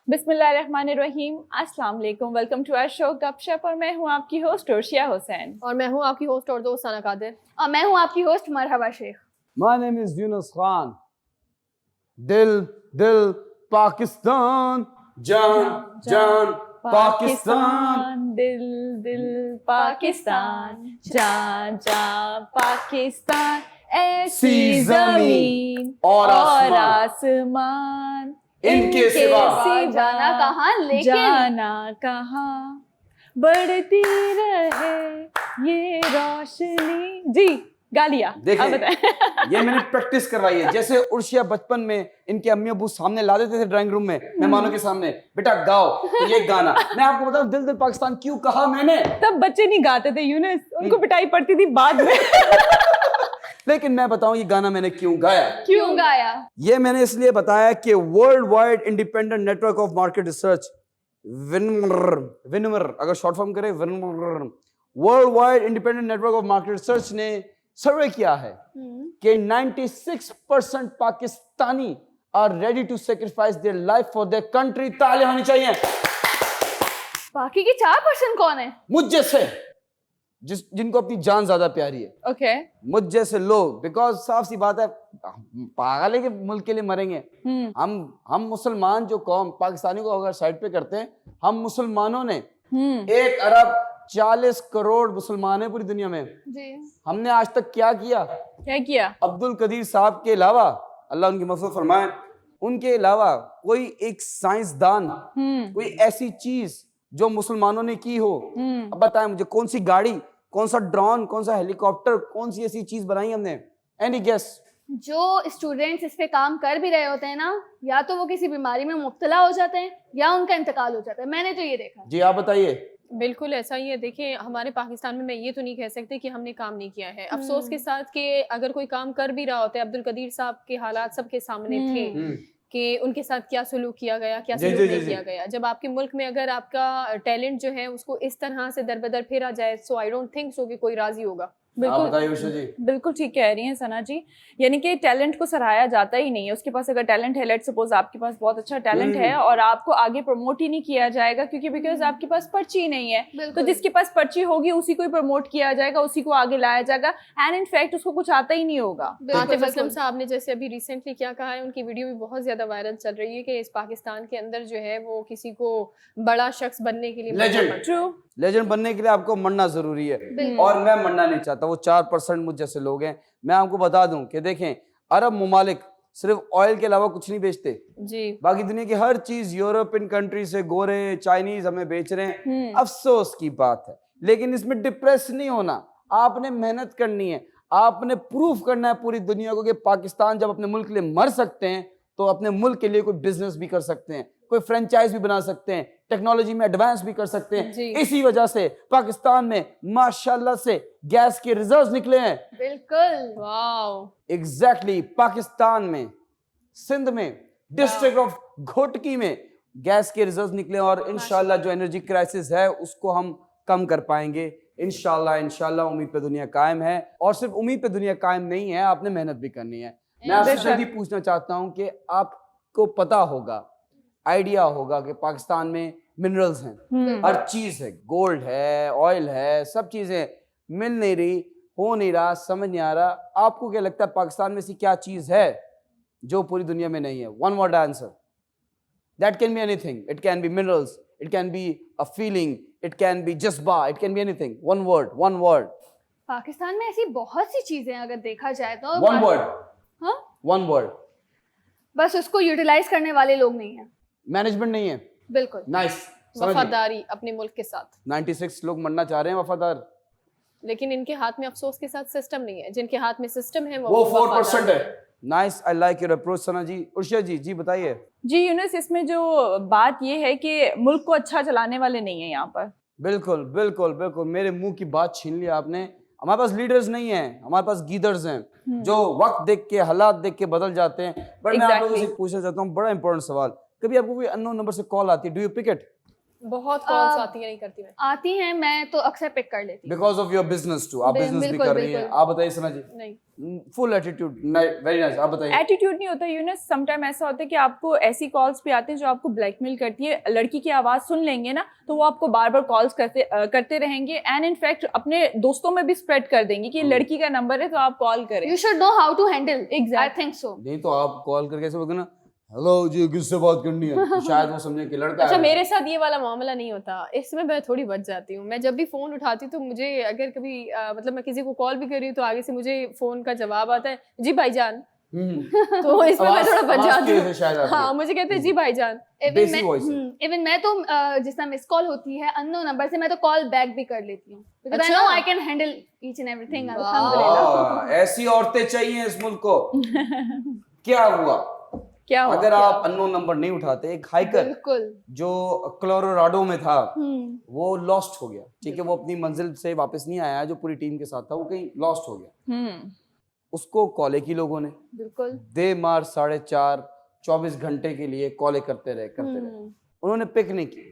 बिस्मिल्लाहिर्रहमानिर्रहीम, अस्सलाम वालेकुम। वेलकम टू आवर शो गपशप और मैं हूँ आपकी होस्ट अर्शिया हुसैन। और मैं हूँ आपकी होस्ट और दोस्त सना कादिर। और मैं हूँ आपकी host Marhaba Sheikh. My name is Yunus Khan. दिल दिल पाकिस्तान, जान जान पाकिस्तान। दिल दिल पाकिस्तान, जान जान पाकिस्तान। ऐसी जमीन और आसमान, इनके सिवा जाना कहाँ, लेकिन जाना कहाँ, बढ़ती रहे ये रोशनी। जी गा लिया। देखिए, अब बताएं। ये मैंने प्रैक्टिस करवाई है। जैसे उर्शिया बचपन में इनके अम्मी अबू सामने ला देते थे ड्राइंग रूम में मेहमानों के सामने, बेटा गाओ तो ये गाना। मैं आपको बताऊं दिल दिल पाकिस्तान क्यों कहा मैंने। तब बच्चे नहीं गाते थे यूनुस, उनको पिटाई पड़ती थी बाद में। लेकिन मैं बताऊं ये गाना मैंने क्यों गाया। क्यों गाया? ये मैंने इसलिए बताया कि world wide independent network of market research विनमर, अगर शॉर्ट फॉर्म करें विनमर, world wide independent network of market research ने सर्वे किया है कि 96% Pakistani are ready to sacrifice their life for their country. तालियां होनी चाहिए। बाकी की 4% कौन है? मुझ जैसे जिनको अपनी जान ज्यादा प्यारी है। ओके। मुझ जैसे लोग, बिकॉज साफ सी बात है, पागल है कि मुल्क के लिए मरेंगे। हम मुसलमान जो कौम पाकिस्तानियों को अगर साइड पे करते हैं, हम मुसलमानों ने 1 अरब 40 करोड़ मुसलमान है पूरी दुनिया में जी। हमने आज तक क्या किया? क्या किया? अब्दुल कदीर साहब के अलावा, अल्लाह उनकी मग़फ़िरत फरमाए, उनके अलावा कोई एक साइंसदान, कोई ऐसी चीज जो मुसलमानों ने की हो, अब बताएं मुझे, कौन सी गाड़ी, कौन सा ड्रोन, कौन सा हेलीकॉप्टर, कौन सी ऐसी चीज बनाई हमने? Any guess? जो स्टूडेंट्स इस पे काम कर भी रहे होते हैं ना, या तो वो किसी बीमारी में मुब्तला हो जाते हैं या उनका इंतकाल हो जाता है। मैंने तो ये देखा। जी आप बताइए। बिल्कुल ऐसा ही है। देखिए हमारे पाकिस्तान में मैं ये तो नहीं कह सकती कि हमने काम नहीं किया है। अफसोस के साथ कि अगर कोई काम कर भी रहा होता है, अब्दुल कदीर साहब के हालात सबके सामने थे कि उनके साथ क्या सलूक किया गया, क्या सलूक नहीं किया गया। जब आपके मुल्क में अगर आपका टैलेंट जो है उसको इस तरह से दरबदर फेरा जाए, सो आई डोंट थिंक सो कि कोई राजी होगा। बिल्कुल ठीक कह रही हैं सना जी। यानी कि टैलेंट को सराहा जाता ही नहीं है। उसके पास अगर टैलेंट है, लेट्स सपोज आपके पास बहुत अच्छा टैलेंट है और आपको आगे प्रमोट ही नहीं किया जाएगा क्योंकि बिकॉज आपके पास पर्ची नहीं है। तो जिसके पास पर्ची होगी उसी को ही प्रमोट किया जाएगा, उसी को आगे लाया जाएगा, एंड इनफैक्ट उसको कुछ आता ही नहीं होगा। आतिफ असलम साहब ने जैसे अभी रिसेंटली क्या कहा है, उनकी वीडियो भी बहुत ज्यादा वायरल चल रही है कि इस पाकिस्तान के अंदर जो है वो किसी को बड़ा शख्स बनने के लिए, लेजेंड बनने के लिए आपको मरना जरूरी है, और मैं मरना नहीं चाहता। वो 4% मुझ जैसे लोग हैं। मैं आपको बता दूं कि देखें, अरब मुमालिक सिर्फ ऑयल के अलावा कुछ नहीं बेचते जी। बाकी दुनिया की हर चीज यूरोपियन कंट्री से गोरे चाइनीज हमें बेच रहे हैं। अफसोस की बात है, लेकिन इसमें डिप्रेस नहीं होना। आपने मेहनत करनी है, आपने प्रूफ करना है पूरी दुनिया को कि पाकिस्तान जब अपने मुल्क के लिए मर सकते हैं तो अपने मुल्क के लिए कोई बिजनेस भी कर सकते हैं, कोई फ्रेंचाइज भी बना सकते हैं, टेक्नोलॉजी में एडवांस भी कर सकते हैं। इसी वजह से पाकिस्तान में माशाल्लाह से गैस के रिजर्व्स निकले हैं। बिल्कुल, वाओ, एग्जैक्टली। पाकिस्तान में सिंध में डिस्ट्रिक्ट ऑफ घोटकी में गैस के रिजर्व्स निकले और इंशाल्लाह जो एनर्जी क्राइसिस है उसको हम कम कर पाएंगे इंशाल्लाह। उम्मीद पे दुनिया कायम है, और सिर्फ उम्मीद पे दुनिया कायम नहीं है, आपने मेहनत भी करनी है। मैं आपसे भी पूछना चाहता हूं कि आपको पता होगा, आइडिया होगा कि पाकिस्तान में मिनरल्स हैं, हर चीज है, गोल्ड है, ऑयल है, सब चीजें मिल नहीं रही, हो नहीं रहा, समझ नहीं आ रहा। आपको क्या लगता है पाकिस्तान में ऐसी क्या चीज है जो पूरी दुनिया में नहीं है? One word answer. That can be anything, it can be minerals, it can be a feeling, it can be जज्बा, it can be anything. One word. Pakistan में ऐसी बहुत सी चीजें अगर देखा जाए तो वन वर्ड। बस उसको यूटिलाइज करने वाले लोग नहीं है, मैनेजमेंट नहीं है। बिल्कुल। नाइस। वफादारी अपने मुल्क के साथ। 96 लोग मरना चाह रहे हैं वफादार, लेकिन इनके हाथ में अफसोस के साथ सिस्टम नहीं है। जिनके हाथ में सिस्टम है वो 4% है। Nice, I like your approach Sana ji. Urshia ji बताइए। जी यूनुस, इसमें जो बात ये है कि मुल्क को अच्छा चलाने वाले नहीं है यहाँ पर। बिल्कुल। मेरे मुंह की बात छीन लिया आपने। हमारे पास लीडर्स नहीं हैं, हमारे पास गीदर्स हैं जो वक्त देख के, हालात देख के बदल जाते हैं। बट मैं आप लोगों से पूछना चाहता हूँ बड़ा इंपॉर्टेंट सवाल, कभी आपको कोई अननोन नंबर से कॉल आती है, डू यू पिक इट? बहुत कॉल्स आती है, नहीं करती मैं। आती हैं, मैं तो अक्सर पिक कर लेती हूँ। Because of your business to, आप बिजनेस भी बिल्कुल, कर रही हैं। बिल्कुल। आप बताइए सना जी। नहीं, फुल एटीट्यूड, वेरी नाइस। आप बताइए। एटीट्यूड नहीं होता यूनस, समटाइम ऐसा होता है कि आपको ऐसी कॉल्स भी आती हैं जो आपको ब्लैकमेल करती है। लड़की की आवाज सुन लेंगे ना तो वो आपको बार बार कॉल्स करते रहेंगे एंड इनफैक्ट अपने दोस्तों में भी स्प्रेड कर देंगे कि लड़की का नंबर है तो आप कॉल करें। You should know how to handle. Exactly. I think so. नहीं तो आप कॉल करके ऐसे बोलोगे ना, हेलो जी किससे बात करनी है, तो शायद वो समझे कि लड़का अच्छा है। मेरे साथ ये वाला मामला नहीं होता, इसमें मैं थोड़ी बच जाती हूँ। मैं जब भी फोन उठाती हूँ तो मुझे अगर कभी मतलब मैं किसी को कॉल भी कर रही हूँ तो आगे से मुझे फोन का जवाब आता है जी भाईजान, तो इसमें मैं थोड़ा बच जाती हूँ। शायद आपकी। हाँ, मुझे कहते हैं जी भाईजान। Basic voice है। इवन मैं तो जिस तरह मिस कॉल होती है अननोन नंबर से, मैं तो कॉल बैक भी कर लेती हूँ, बिकॉज़ आई अच्छा। No I can handle each and everything. ऐसी औरतें चाहिए इस मुल्क को। क्या हुआ? क्या हुआ? अगर आप अननोन नंबर नहीं उठाते, एक हाइकर बिल्कुल। जो कोलोराडो में था हम्म। वो लॉस्ट हो गया, ठीक है, वो अपनी मंजिल से वापस नहीं आया, जो पूरी टीम के साथ था वो कहीं लॉस्ट हो गया। उसको कॉले की लोगों ने बिल्कुल। दे मार 4.5 24 घंटे के लिए कॉले करते रहे। उन्होंने पिक नहीं की,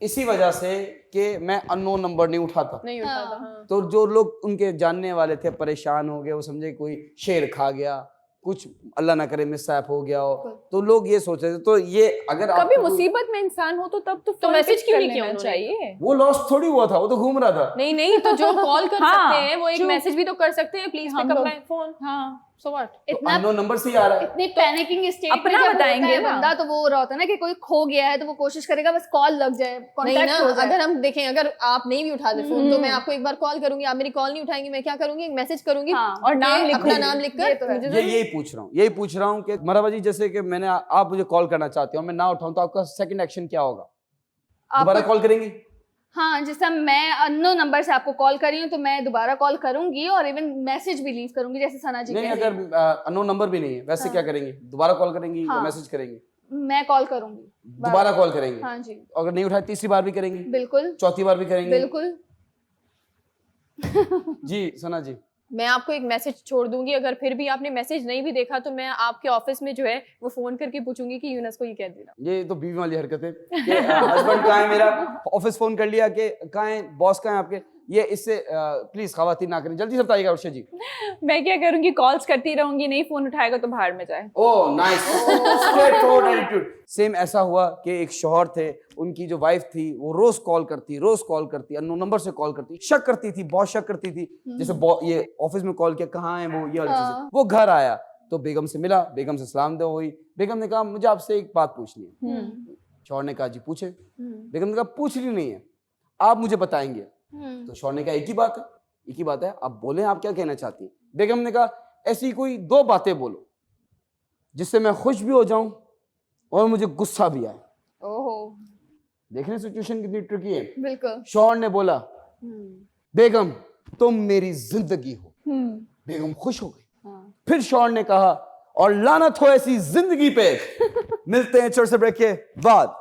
इसी वजह से कि मैं अननोन नंबर नहीं उठाता। नहीं उठाता। हाँ। तो जो लोग उनके जानने वाले थे परेशान हो गए, वो समझे कोई शेर खा गया, कुछ अल्लाह ना करे मिसहैप हो गया हो, तो लोग ये सोच रहे थे। तो ये अगर कभी आपको मुसीबत में इंसान हो तो तब तो तो phone मैसेज pick क्यों कर नहीं किया लेना उन्होंने? चाहिए। वो लॉस्ट थोड़ी हुआ था, वो तो घूम रहा था। नहीं नहीं, तो जो कॉल कर हाँ, सकते हैं वो एक जो- मैसेज भी तो कर सकते हैं, प्लीज हम पिक अप लोग- माय फोन। हाँ, सो व्हाट? इतना अननोन नंबर से ही आ रहा है। इतनी पैनिकिंग स्टेट में अपना जब होता बताएंगे है ना। बंदा, तो वो हो रहा होता है ना कि कोई खो गया है, तो वो कोशिश करेगा बस कॉल लग जाए, नहीं कांटेक्ट ना, हो जाए। अगर हम देखें, अगर आप नहीं भी उठाते फोन तो मैं आपको एक बार कॉल करूंगी, आप मेरी कॉल नहीं उठाएंगी, मैं क्या करूंगी, एक मैसेज करूंगी हाँ, और नाम कि लिखूंगी। अपना नाम ये लिखकर तो है। मुझे ये जरूर- यही पूछ रहा हूँ कि मराबा जी, जैसे कि मैंने आप मुझे कॉल करना चाहते हो, मैं ना उठाऊं तो आपका सेकंड एक्शन क्या होगा? दोबारा आपको- कॉल करेंगी? हाँ, जैसा मैं अननोन नंबर से आपको कॉल कर रही हूँ तो मैं दोबारा कॉल करूंगी और इवन मैसेज भी लीव करूंगी, जैसे सना जी नहीं, कह रही हैं। अगर अननोन नंबर भी नहीं है वैसे क्या करेंगे? दोबारा कॉल करेंगी या हाँ। मैसेज करेंगी? मैं कॉल करूंगी दोबारा कॉल करेंगे? हाँ जी, अगर नहीं उठाए तीसरी बार भी करेंगे? बिल्कुल चौथी बार भी करेंगे? बिल्कुल। जी सना जी। मैं आपको एक मैसेज छोड़ दूंगी, अगर फिर भी आपने मैसेज नहीं भी देखा तो मैं आपके ऑफिस में जो है वो फोन करके पूछूंगी कि यूनस को ये कह देना। ये तो बीवी वाली हरकत है कि हस्बैंड कहाँ है मेरा, ऑफिस फोन कर लिया कि कहाँ है बॉस, कहाँ है आपके, ये इससे प्लीज खवातीन ना करें। जल्दी से बताइएगा अर्षद जी। मैं क्या करूंगी, कॉल्स करती रहूंगी, नहीं फोन उठाएगा तो बाहर में जाए। Oh nice, straight forward attitude. Same ऐसा हुआ कि एक शौहर थे, उनकी जो वाइफ थी वो रोज कॉल करती, अननोन नंबर से कॉल करती, शक करती थी, बहुत शक करती थी। जैसे ये ऑफिस में कॉल किया, कहाँ है वो, ये वाली चीजें। वो घर आया तो बेगम से मिला, बेगम से सलाम दो हुई। बेगम ने कहा मुझे आपसे एक बात पूछनी है। शौहर ने कहा जी पूछे। बेगम ने कहा पूछनी नहीं है, आप मुझे बताएंगे। तो शौहर ने कहा एक ही बात है, आप बोले आप क्या कहना चाहती हैं। बेगम ने कहा ऐसी कोई 2 बातें बोलो जिससे मैं खुश भी हो जाऊं और मुझे गुस्सा भी आए। ओहो, देख रहे हैं सिचुएशन कितनी ट्रिकी है। बिल्कुल। शौहर ने बोला बेगम तुम मेरी जिंदगी हो। बेगम खुश हो गई। हाँ। फिर शौहर ने कहा और लानत हो ऐसी जिंदगी पे। मिलते हैं छोटे से ब्रेक के बाद।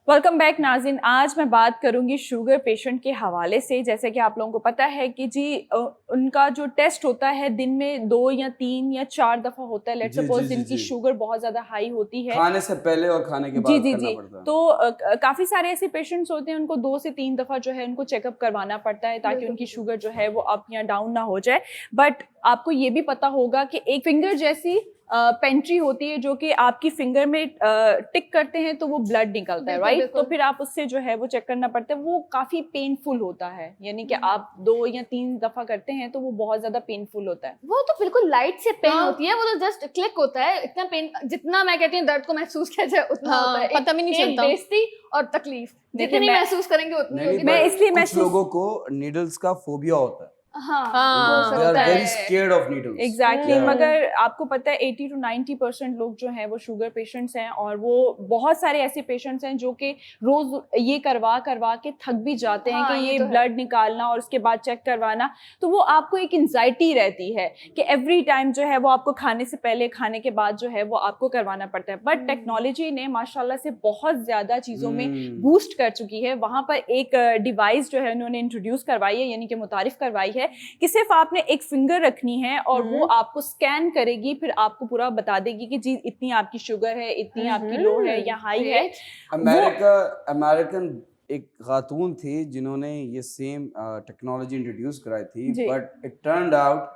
वेलकम बैक नाज़रीन। आज मैं बात करूंगी शुगर पेशेंट के हवाले से। जैसे कि आप लोगों को पता है कि जी उनका जो टेस्ट होता है दिन में 2 या 3 या 4 दफा होता है। लेट्स सपोज जिनकी शुगर बहुत ज्यादा हाई होती है, खाने से पहले और खाने के बाद करना पड़ता है। तो काफी सारे ऐसे पेशेंट्स होते हैं, उनको 2 से 3 दफा जो है उनको चेकअप करवाना पड़ता है ताकि उनकी शुगर जो है वो अप या डाउन ना हो जाए। बट आपको ये भी पता होगा कि एक फिंगर जैसी पेंट्री होती है जो कि आपकी फिंगर में टिक करते हैं तो वो ब्लड निकलता है, राइट? तो फिर आप उससे जो है वो चेक करना पड़ता है। वो काफी पेनफुल होता है, यानी कि आप 2 या 3 दफा करते हैं तो वो बहुत ज्यादा पेनफुल होता है। वो तो बिल्कुल लाइट से पेन होती है, वो तो जस्ट क्लिक होता है। इतना पेन, जितना मैं कहती हूँ दर्द को महसूस किया जाए उतना हाँ, होता है। पता भी नहीं चलता। बेइज्जती और तकलीफ जितनी मैं- महसूस करेंगे उतनी होगी। मैं इसलिए कुछ महसूस- लोगों को नीडल्स का फोबिया होता है। हाँ, हाँ, हो They are सकता very है। scared of needles. Exactly Yeah. मगर आपको पता है 80 to 90% लोग जो हैं वो शुगर पेशेंट्स हैं, और वो बहुत सारे ऐसे पेशेंट्स हैं जो कि रोज ये करवा के थक भी जाते हैं हाँ, कि ये ये तो है। ब्लड निकालना और उसके बाद चेक करवाना। तो वो आपको एक एंजाइटी रहती है कि एवरी टाइम जो है वो आपको खाने से पहले, खाने के बाद जो है वो आपको करवाना पड़ता है। बट टेक्नोलॉजी ने माशाल्लाह से बहुत ज्यादा चीज़ों में बूस्ट कर चुकी है। वहाँ पर एक डिवाइस जो है उन्होंने इंट्रोड्यूस करवाई है, यानी कि मुतारिफ करवाई है, है कि सिर्फ आपने एक फिंगर रखनी है और वो आपको स्कैन करेगी, फिर आपको पूरा बता देगी कि जी इतनी आपकी शुगर है, इतनी आपकी लो है या हाई है। अमेरिकन एक खातून थी जिन्होंने ये सेम टेक्नोलॉजी इंट्रोड्यूस कराई थी, बट इट टर्न्ड आउट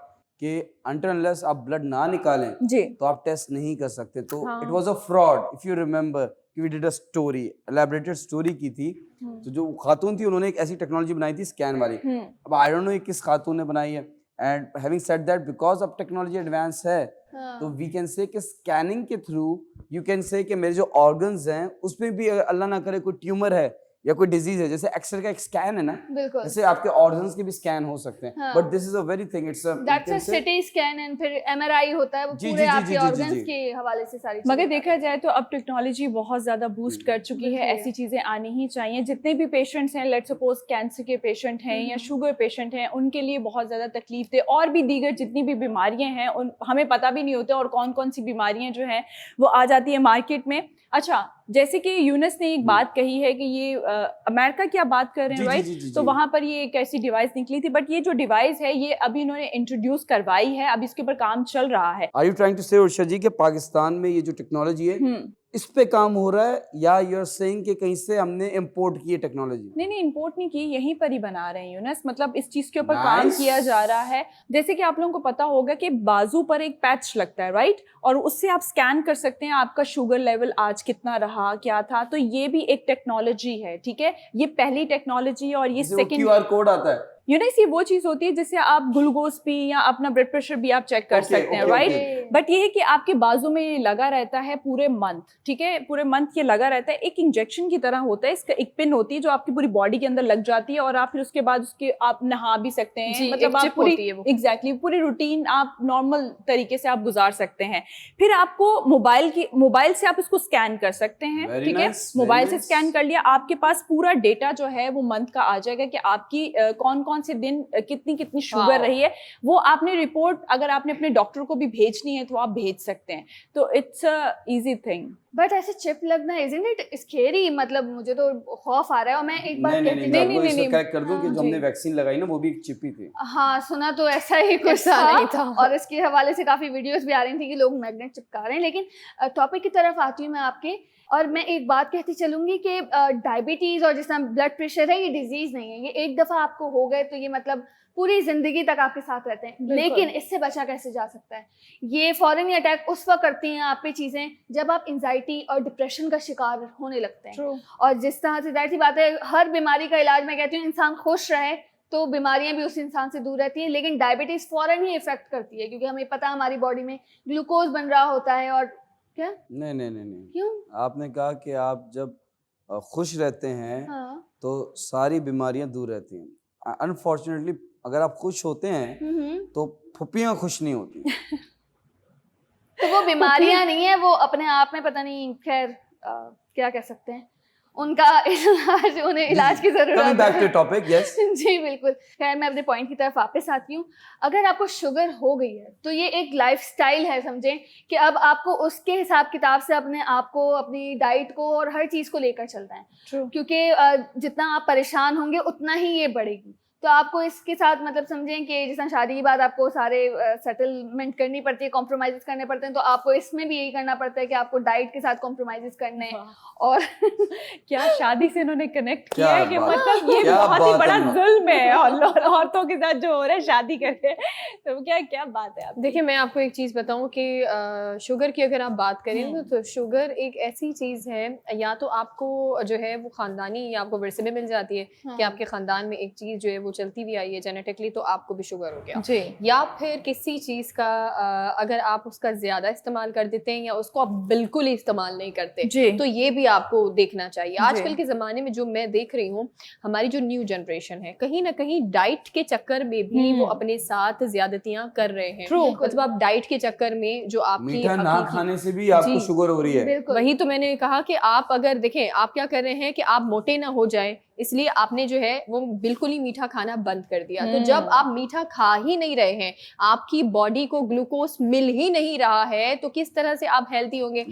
कि अनटिल अनलेस आप ब्लड ना निकालें तो आप टेस्ट नहीं कर सकते। तो it was a fraud. If you remember कि we did a story, elaborated story की थी। तो जो खातून थी उन्होंने एक ऐसी टेक्नोलॉजी बनाई थी स्कैन वाली। अब आई डोंट नो किस खातून ने बनाई है। And having said that, because अब टेक्नोलॉजी एडवांस है तो वी कैन से कि स्कैनिंग के थ्रू यू कैन से कि मेरे जो ऑर्गन्स हैं उसमें भी अगर अल्लाह ना करे कोई ट्यूमर है या कोई डिजीज है, जैसे एक्सरे का एक स्कैन है ना, जैसे आपके ऑर्गन्स के भी स्कैन हो सकते हैं, but this is a very thing, it's that's a CT scan and फिर एमआरआई होता है, वो पूरे आपके ऑर्गन्स के हवाले से सारी। मगर देखा जाए तो अब टेक्नोलॉजी बहुत ज्यादा बूस्ट कर चुकी है, ऐसी चीजें आनी ही चाहिए। जितने भी पेशेंट्स हैं, लेट्स सपोज कैंसर के पेशेंट हैं या शुगर पेशेंट हैं, उनके लिए बहुत ज्यादा तकलीफ थे, और भी दीगर जितनी भी बीमारियां हैं उन हमें पता भी नहीं होता और कौन कौन सी बीमारियां जो हैं वो आ जाती है मार्केट में। अच्छा, जैसे कि यूनस ने एक बात कही है कि ये अमेरिका की आप बात कर रहे हैं, राइट? तो वहां पर ये एक ऐसी डिवाइस निकली थी, बट ये जो डिवाइस है ये अभी इन्होंने इंट्रोड्यूस करवाई है, अब इसके ऊपर काम चल रहा है। आर यू ट्राइंग टू से उर्शा जी कि पाकिस्तान में ये जो टेक्नोलॉजी है इस पे काम हो रहा है, या यू आर सेइंग कि कहीं से हमने इंपोर्ट की है टेक्नोलॉजी? नहीं, इंपोर्ट नहीं की, यहीं पर ही बना रहे हैं यूनस। मतलब इस चीज के ऊपर काम किया जा रहा है। जैसे कि आप लोगों को पता होगा कि बाजू पर एक पैच लगता है, राइट? और उससे आप स्कैन कर सकते हैं आपका शुगर लेवल आज कितना रहा, क्या था। तो ये भी एक टेक्नोलॉजी है, ठीक है? ये पहली टेक्नोलॉजी और ये सेकंड क्यूआर कोड आता है। यूनस, ये वो चीज होती है जिससे आप ग्लूकोज भी या अपना ब्लड प्रेशर भी आप चेक कर सकते हैं, राइट? बट ये है कि आपके बाजू में ये लगा रहता है पूरे मंथ, ठीक है? पूरे मंथ ये लगा रहता है, एक इंजेक्शन की तरह होता है। इसका एक पिन होती है जो आपकी पूरी बॉडी के अंदर लग जाती है और आप फिर उसके बाद उसके आप नहा भी सकते हैं। मतलब आप पूरी एग्जैक्टली पूरी रूटीन आप नॉर्मल तरीके से आप गुजार सकते हैं। फिर आपको मोबाइल से आप इसको स्कैन कर सकते हैं, ठीक है? मोबाइल से स्कैन कर लिया, आपके पास पूरा डेटा जो है वो मंथ का आ जाएगा कि आपकी कौन से दिन कितनी शुगर रही है। वो आपने रिपोर्ट अगर आपने अपने डॉक्टर को भी भेजनी है तो आप भेज सकते हैं। तो it's a easy thing. But ऐसे चिप लगना इजंट इट स्केरी? मतलब मुझे तो खौफ आ रहा है। और मैं एक बात कहती नहीं करेक्ट कर दूं कि जो हमने वैक्सीन लगाई ना वो भी एक चिप ही थी। हाँ, सुना तो ऐसा ही कुछ था। और इसके हवाले से काफी वीडियोस भी आ रही थी कि लोग मैग्नेट चिपका रहे हैं। लेकिन टॉपिक की तरफ आती हूँ मैं आपके, और मैं एक बात कहती चलूंगी कि डायबिटीज और जिस तरह ब्लड प्रेशर है, ये डिजीज नहीं है। ये एक दफा आपको हो गए तो ये मतलब पूरी जिंदगी तक आपके साथ रहते हैं। लेकिन इससे बचा कैसे जा सकता है? ये फौरन ही अटैक उस वक्त करती हैं आप पे चीजें जब आप एंजाइटी और डिप्रेशन का शिकार होने लगते हैं। और जिस तरह से जाहिर सी बात है, हर बीमारी का इलाज मैं कहती हूँ इंसान खुश रहे तो बीमारियां भी उस इंसान से दूर रहती हैं। लेकिन डायबिटीज फौरन ही इफेक्ट करती है, क्योंकि हमें पता है हमारी बॉडी में ग्लूकोज बन रहा होता है। और क्या? नहीं क्यों? आपने कहा कि आप जब खुश रहते हैं तो सारी बीमारियां दूर रहती हैं। अनफॉर्चुनेटली अगर आप खुश होते हैं तो फुप्पियां खुश नहीं होती। तो वो बीमारियां नहीं है, वो अपने आप में पता नहीं, खैर क्या कह सकते हैं, उनका इलाज, उन्हें इलाज की जरूरत है। Coming back to topic, yes. जी बिल्कुल। खैर मैं अपने पॉइंट की तरफ वापस आती हूँ। अगर आपको शुगर हो गई है तो ये एक लाइफस्टाइल है, समझें कि अब आपको उसके हिसाब किताब से अपने आप को, अपनी डाइट को और हर चीज़ को लेकर चलना है। क्योंकि जितना आप परेशान होंगे उतना ही ये बढ़ेगी। तो आपको इसके साथ मतलब समझें कि जिस शादी की बात आपको सारे सेटलमेंट करनी पड़ती है, कॉम्प्रोमाइज़ करने पड़ते हैं, तो आपको इसमें भी यही करना पड़ता है कि आपको डाइट के साथ कॉम्प्रोमाइज़ करने हैं। और क्या शादी से इन्होंने कनेक्ट किया है कि मतलब ये बहुत ही बड़ा जुल्म है औरतों के साथ जो हो रहा है शादी करके। तो क्या बात है? आप देखिए, मैं आपको एक चीज़ बताऊं कि शुगर की अगर आप बात करें तो शुगर एक ऐसी चीज़ है, या तो आपको जो है वो ख़ानदानी या आपको विरसे में मिल जाती है कि आपके ख़ानदान में एक चीज़ जो है वो चलती हुई आई है जेनेटिकली, तो आपको भी शुगर हो गया जी। या फिर किसी चीज़ का अगर आप उसका ज़्यादा इस्तेमाल कर देते हैं या उसको आप बिल्कुल ही इस्तेमाल नहीं करते तो ये भी आपको देखना चाहिए। आजकल के ज़माने में जो मैं देख रही हूँ, हमारी जो न्यू जनरेशन है, कहीं ना कहीं डाइट के चक्कर में भी वो अपने साथ ज्यादतियाँ कर रहे हैं। मतलब आप डाइट के चक्कर में जो आपकी मीठा ना खाने से भी आपको शुगर हो रही है। वही तो मैंने कहा कि आप अगर देखें, आप क्या कर रहे हैं कि आप मोटे ना हो जाए, इसलिए आपने जो है वो बिल्कुल ही मीठा खाना बंद कर दिया। तो जब आप मीठा खा ही नहीं रहे हैं, आपकी बॉडी को ग्लूकोज मिल ही नहीं रहा है, तो किस तरह से आप हेल्थी होंगे?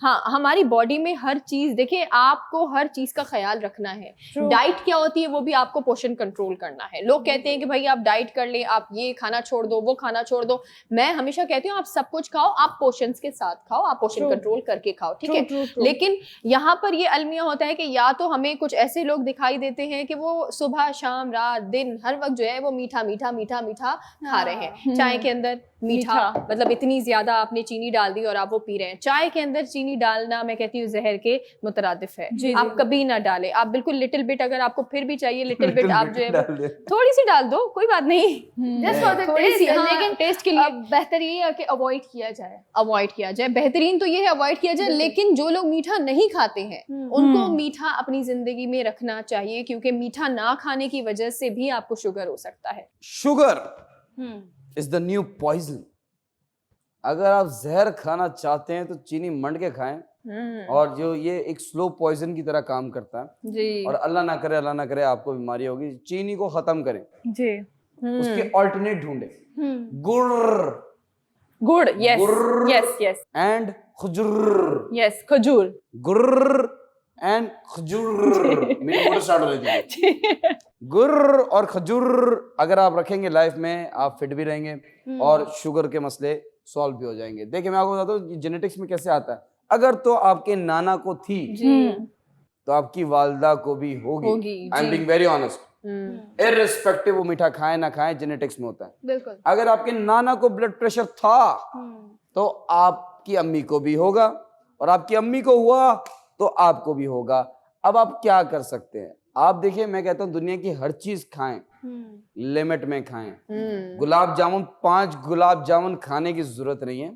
हाँ, हमारी बॉडी में हर चीज, देखिए आपको हर चीज का ख्याल रखना है। डाइट क्या होती है वो भी आपको पोर्शन कंट्रोल करना है। लोग कहते हैं कि भाई आप डाइट कर ले, आप ये खाना छोड़ दो, वो खाना छोड़ दो। मैं हमेशा कहती हूँ आप सब कुछ खाओ, आप पोर्शंस के साथ खाओ, आप पोर्शन कंट्रोल करके खाओ, ठीक है। लेकिन यहाँ पर ये अलमिया होता है कि या तो हमें कुछ ऐसे लोग दिखाई देते हैं कि वो सुबह शाम रात दिन हर वक्त जो है वो मीठा मीठा मीठा मीठा खा रहे हैं। चाय के अंदर मीठा, मतलब इतनी ज्यादा आपने चीनी डाल दी और आप वो पी रहे हैं। चाय के अंदर चीनी डालना मैं कहती हूँ जहर के मुतरादिफ है। आप कभी ना डालें, आप बिल्कुल लिटिल बिट, अगर आपको फिर भी चाहिए लिटिल बिट, आप जो है थोड़ी सी डाल दो, कोई बात नहीं, जस्ट फॉर द टेस्ट, लेकिन टेस्ट के लिए बेहतर ये है कि अवॉइड किया जाए। अवॉइड किया जाए, बेहतरीन तो ये है अवॉइड किया जाए। लेकिन जो लोग मीठा नहीं खाते हैं उनको मीठा अपनी जिंदगी में रखना चाहिए, क्योंकि मीठा ना खाने की वजह से भी आपको शुगर हो सकता है। Sugar is the new poison. अगर आप जहर खाना चाहते हैं तो चीनी मंड के खाएं, और जो ये एक स्लो पॉइजन की तरह काम करता है जी। और अल्लाह ना करे आपको बीमारी होगी। चीनी को खत्म करें जी। उसके ऑल्टरनेट ढूंढे। गुड़ यस यस यस एंड खजूर। यस, खजूर। गुड़ एंड खजूर। मेरी मोटर स्टार्ट हो रही थी। गुड़ और खजूर अगर आप रखेंगे लाइफ में, आप फिट भी रहेंगे और शुगर के मसले सॉल्व भी हो जाएंगे। देखिए मैं आपको बताता हूँ जेनेटिक्स में कैसे आता है। अगर तो आपके नाना को थी तो आपकी वालदा को भी होगी। I am being very honest, irrespective वो मीठा खाए ना खाए, जेनेटिक्स में होता है। बिल्कुल। अगर आपके नाना को ब्लड प्रेशर था तो आपकी अम्मी को भी होगा, और आपकी अम्मी को हुआ तो आपको भी होगा। अब आप क्या कर सकते हैं? आप देखिए, मैं कहता हूँ दुनिया की हर चीज खाएं, लिमिट में खाएं। गुलाब जामुन, 5 गुलाब जामुन खाने की जरूरत नहीं है।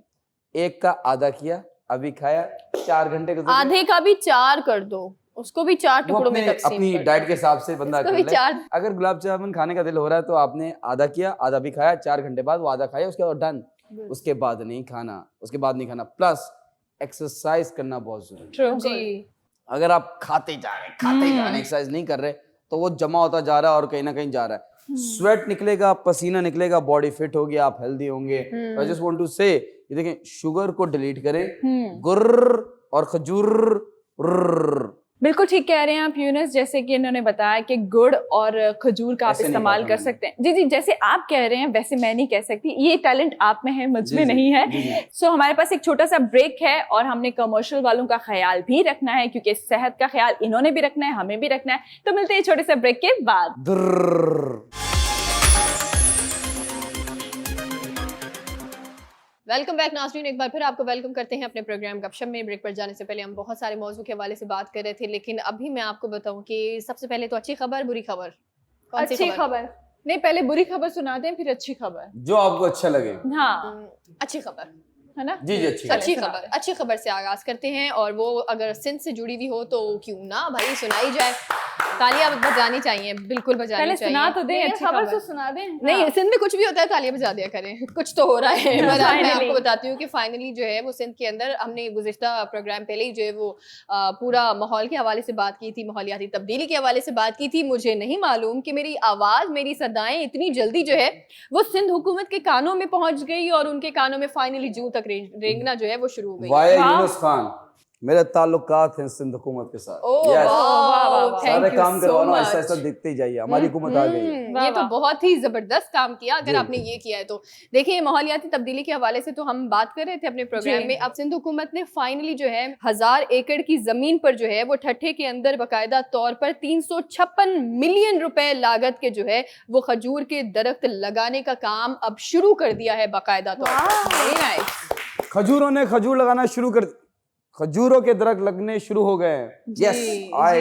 एक का आधा किया, अभी खाया, 4 घंटे का आधे का भी 4 कर दो, उसको भी 4 टुकड़ों में तकसीम अपनी डाइट के हिसाब से बंदा कर ले। 4। अगर गुलाब जामुन खाने का दिल हो रहा है तो आपने आधा किया, आधा भी खाया, 4 घंटे बाद वो आधा खाया, उसके बाद डन। उसके बाद नहीं खाना, उसके बाद नहीं खाना। प्लस एक्सरसाइज करना बहुत जरूरी है। जी। अगर आप खाते जा रहे एक्सरसाइज नहीं कर रहे तो वो जमा होता जा रहा है और कहीं ना कहीं जा रहा है। स्वेट निकलेगा, पसीना निकलेगा, बॉडी फिट होगी, आप हेल्दी होंगे। आई जस्ट वांट टू से, देखें, शुगर को डिलीट करें, गुर्र और खजूर। बिल्कुल ठीक कह रहे हैं आप यूनुस, जैसे कि इन्होंने बताया कि गुड़ और खजूर का आप इस्तेमाल कर सकते हैं। जी जी, जैसे आप कह रहे हैं वैसे मैं नहीं कह सकती, ये टैलेंट आप में है, मुझ में नहीं है। सो हमारे पास एक छोटा सा ब्रेक है और हमने कमर्शियल वालों का ख्याल भी रखना है, क्योंकि सेहत का ख्याल इन्होंने भी रखना है, हमें भी रखना है। तो मिलते हैं छोटे से ब्रेक के बाद। वेलकम बैक नाज़रीन, एक बार फिर आपको वेलकम करते हैं अपने प्रोग्राम गपशप में। ब्रेक पर जाने से पहले हम बहुत सारे मौजू के हवाले से बात कर रहे थे, लेकिन अभी मैं आपको बताऊं कि सबसे पहले तो अच्छी खबर, बुरी खबर। अच्छी खबर नहीं, पहले बुरी खबर सुना दें फिर अच्छी खबर, जो आपको अच्छा लगे। हाँ, अच्छी खबर है ना? जी जी, अच्छी खबर से आगाज करते हैं, और वो अगर सिंध से जुड़ी हुई हो तो क्यों ना भाई सुनाई जाए। तालियां बजानी चाहिए, बिल्कुल बजानी पहले चाहिए। सुना तो दें, अच्छी खबर खबर तो सुना दें। नहीं, सिंध में कुछ भी होता है तालियां बजा दिया करें, कुछ तो हो रहा है। मैं आपको बताती हूँ कि फाइनली जो है वो सिंध के अंदर, हमने गुज़िश्ता प्रोग्राम पहले ही जो है वो पूरा माहौल के हवाले से बात की थी, माहौलियाती तब्दीली के हवाले से बात की थी। मुझे नहीं मालूम कि मेरी आवाज़, मेरी सदाएं इतनी जल्दी जो है वो सिंध हुकूमत के कानों में पहुंच गई, और उनके कानों में फाइनली जूं तक रेंगना जो है वो शुरू हो गई। वाया यूनुस खान, मेरे ताल्लुकात हैं सिंध हुकूमत के साथ। सारे काम करवाना, ऐसा ऐसा दिखते ही जाइए, हमारी हुकूमत आ गई है। ये तो बहुत ही जबरदस्त काम किया अगर आपने ये किया है तो। देखिए, माहौलियाती तब्दीली के हवाले से तो हम बात कर रहे थे अपने प्रोग्राम में। अब सिंध हुकूमत ने फाइनली जो है 1000 एकड़ की जमीन पर जो है वो ठट्ठे के अंदर बाकायदा तौर पर 356 मिलियन रुपए लागत के जो है वो खजूर के दरख्त लगाने का काम अब शुरू कर दिया है बाकायदा तौर पर। खजूरों ने खजूर लगाना शुरू कर, खजूरों के दरख्त लगने शुरू हो गए हैं। Yes, I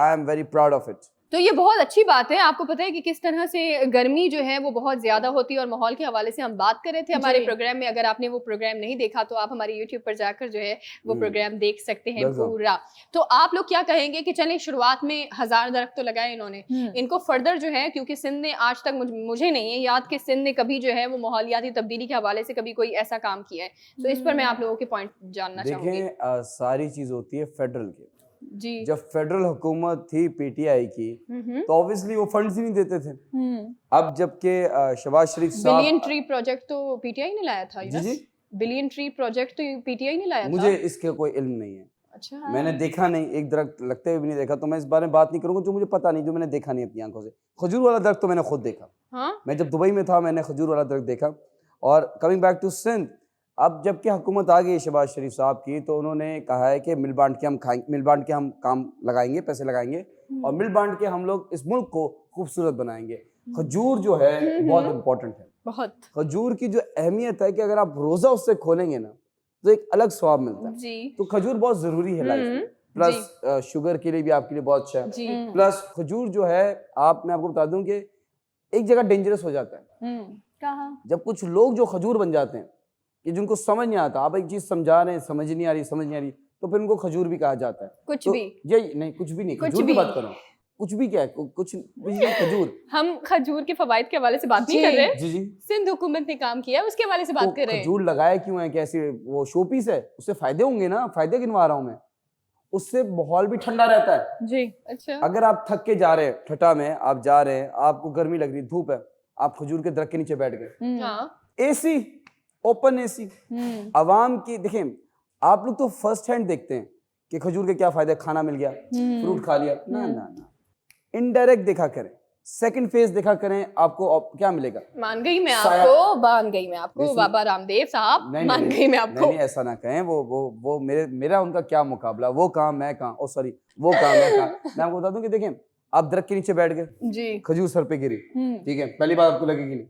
am very proud of it. तो ये बहुत अच्छी बात है। आपको पता है कि किस तरह से गर्मी जो है वो बहुत ज्यादा होती है, और माहौल के हवाले से हम बात कर रहे थे हमारे प्रोग्राम में। अगर आपने वो प्रोग्राम नहीं देखा तो आप हमारे YouTube पर जाकर जो है वो प्रोग्राम देख सकते हैं पूरा। तो आप लोग क्या कहेंगे कि चलें शुरुआत में 1000 दरख्त तो लगाए इन्होंने, इनको फर्दर जो है, क्योंकि सिंध ने आज तक मुझे नहीं है याद कि सिंध ने कभी जो है वो माहौलियाती तब्दीली के हवाले से कभी कोई ऐसा काम किया है। तो इस पर मैं आप लोगों के पॉइंट जानना चाहूंगी। देखें, सारी चीज होती है फेडरल की। जी, जब फेडरल हुकूमत थी पीटीआई की तो ऑब्वियसली वो फंड्स ही नहीं देते थे। अब जबकि शहबाज शरीफ साहब, बिलियन ट्री प्रोजेक्ट तो पीटीआई ने लाया था। जी जी, बिलियन ट्री प्रोजेक्ट तो पीटीआई ने लाया मुझे था। इसके कोई इल्म नहीं है, अच्छा। मैंने देखा नहीं, एक दरख्त लगते हुए भी नहीं देखा, तो मैं इस बारे में बात नहीं करूंगा जो मुझे पता नहीं, जो मैंने देखा नहीं अपनी आंखों से। खजूर वाला दरख्त तो मैंने खुद देखा, हाँ मैं जब दुबई में था मैंने खजूर वाला दरख्त देखा। और कमिंग बैक टू सिंध, अब जबकि हुकूमत आ गई शहबाज शरीफ साहब की, तो उन्होंने कहा है कि मिल बांट के हम खाएंगे, मिल बांट के हम काम लगाएंगे, पैसे लगाएंगे और मिल बांट के हम लोग इस मुल्क को खूबसूरत बनाएंगे। खजूर जो है बहुत इंपॉर्टेंट है, बहुत खजूर की जो अहमियत है कि अगर आप रोजा उससे खोलेंगे ना तो एक अलग स्वाब मिलता है। जी तो खजूर बहुत जरूरी है लाइफ में, प्लस शुगर के लिए भी आपके लिए बहुत अच्छा है। जी प्लस खजूर जो है, मैं आपको बता दूं कि एक जगह डेंजरस हो जाता है कहाँ? जब कुछ लोग जो खजूर बन जाते हैं कि जिनको समझ नहीं आता, आप एक चीज समझा रहे हैं समझ नहीं आ रही, तो फिर उनको खजूर भी कहा जाता है। कुछ तो भी ये नहीं, कुछ भी नहीं, कुछ खजूर की भी। बात कर रहा हूँ। कुछ भी क्या है, कुछ नहीं, खजूर। हम खजूर के फवाइद के हवाले से बात नहीं कर रहे, जी जी, सिंध हुकूमत ने काम किया है उसके हवाले से तो बात कर रहे हैं। खजूर लगाए क्यों है, कैसे वो शो पीस है, उससे फायदे होंगे ना, फायदे गिनवा रहा हूँ मैं। उससे माहौल भी ठंडा रहता है। जी अच्छा अगर आप थक के जा रहे हैं, ठटा में आप जा रहे हैं, आपको गर्मी लग रही, धूप है, आप खजूर के दरख्त के नीचे बैठ गए, हाँ एसी, ओपन एसी, आवाम की देखें, आप लोग तो फर्स्ट हैंड देखते हैं कि खजूर के क्या फायदे, खाना मिल गया, फ्रूट खा लिया, ना ना ना, इनडायरेक्ट देखा करें, सेकंड फेज देखा करें, आपको क्या मिलेगा। मान गई मैं शायद- आपको, मान गई मैं आपको नहीं, बाबा रामदेव साहब, नहीं, मान नहीं, गई मैं नहीं, आपको। नहीं, ऐसा ना कहें, वो मेरा उनका क्या मुकाबला, वो कहाँ मैं कहाँ, ओ सॉरी वो कहाँ मैं कहाँ। मैं आपको बता दूं कि देखें, आप दरख्त के नीचे बैठ गए, जी खजूर सर पे गिरी, ठीक है, पहली बार आपको लगेगी नहीं,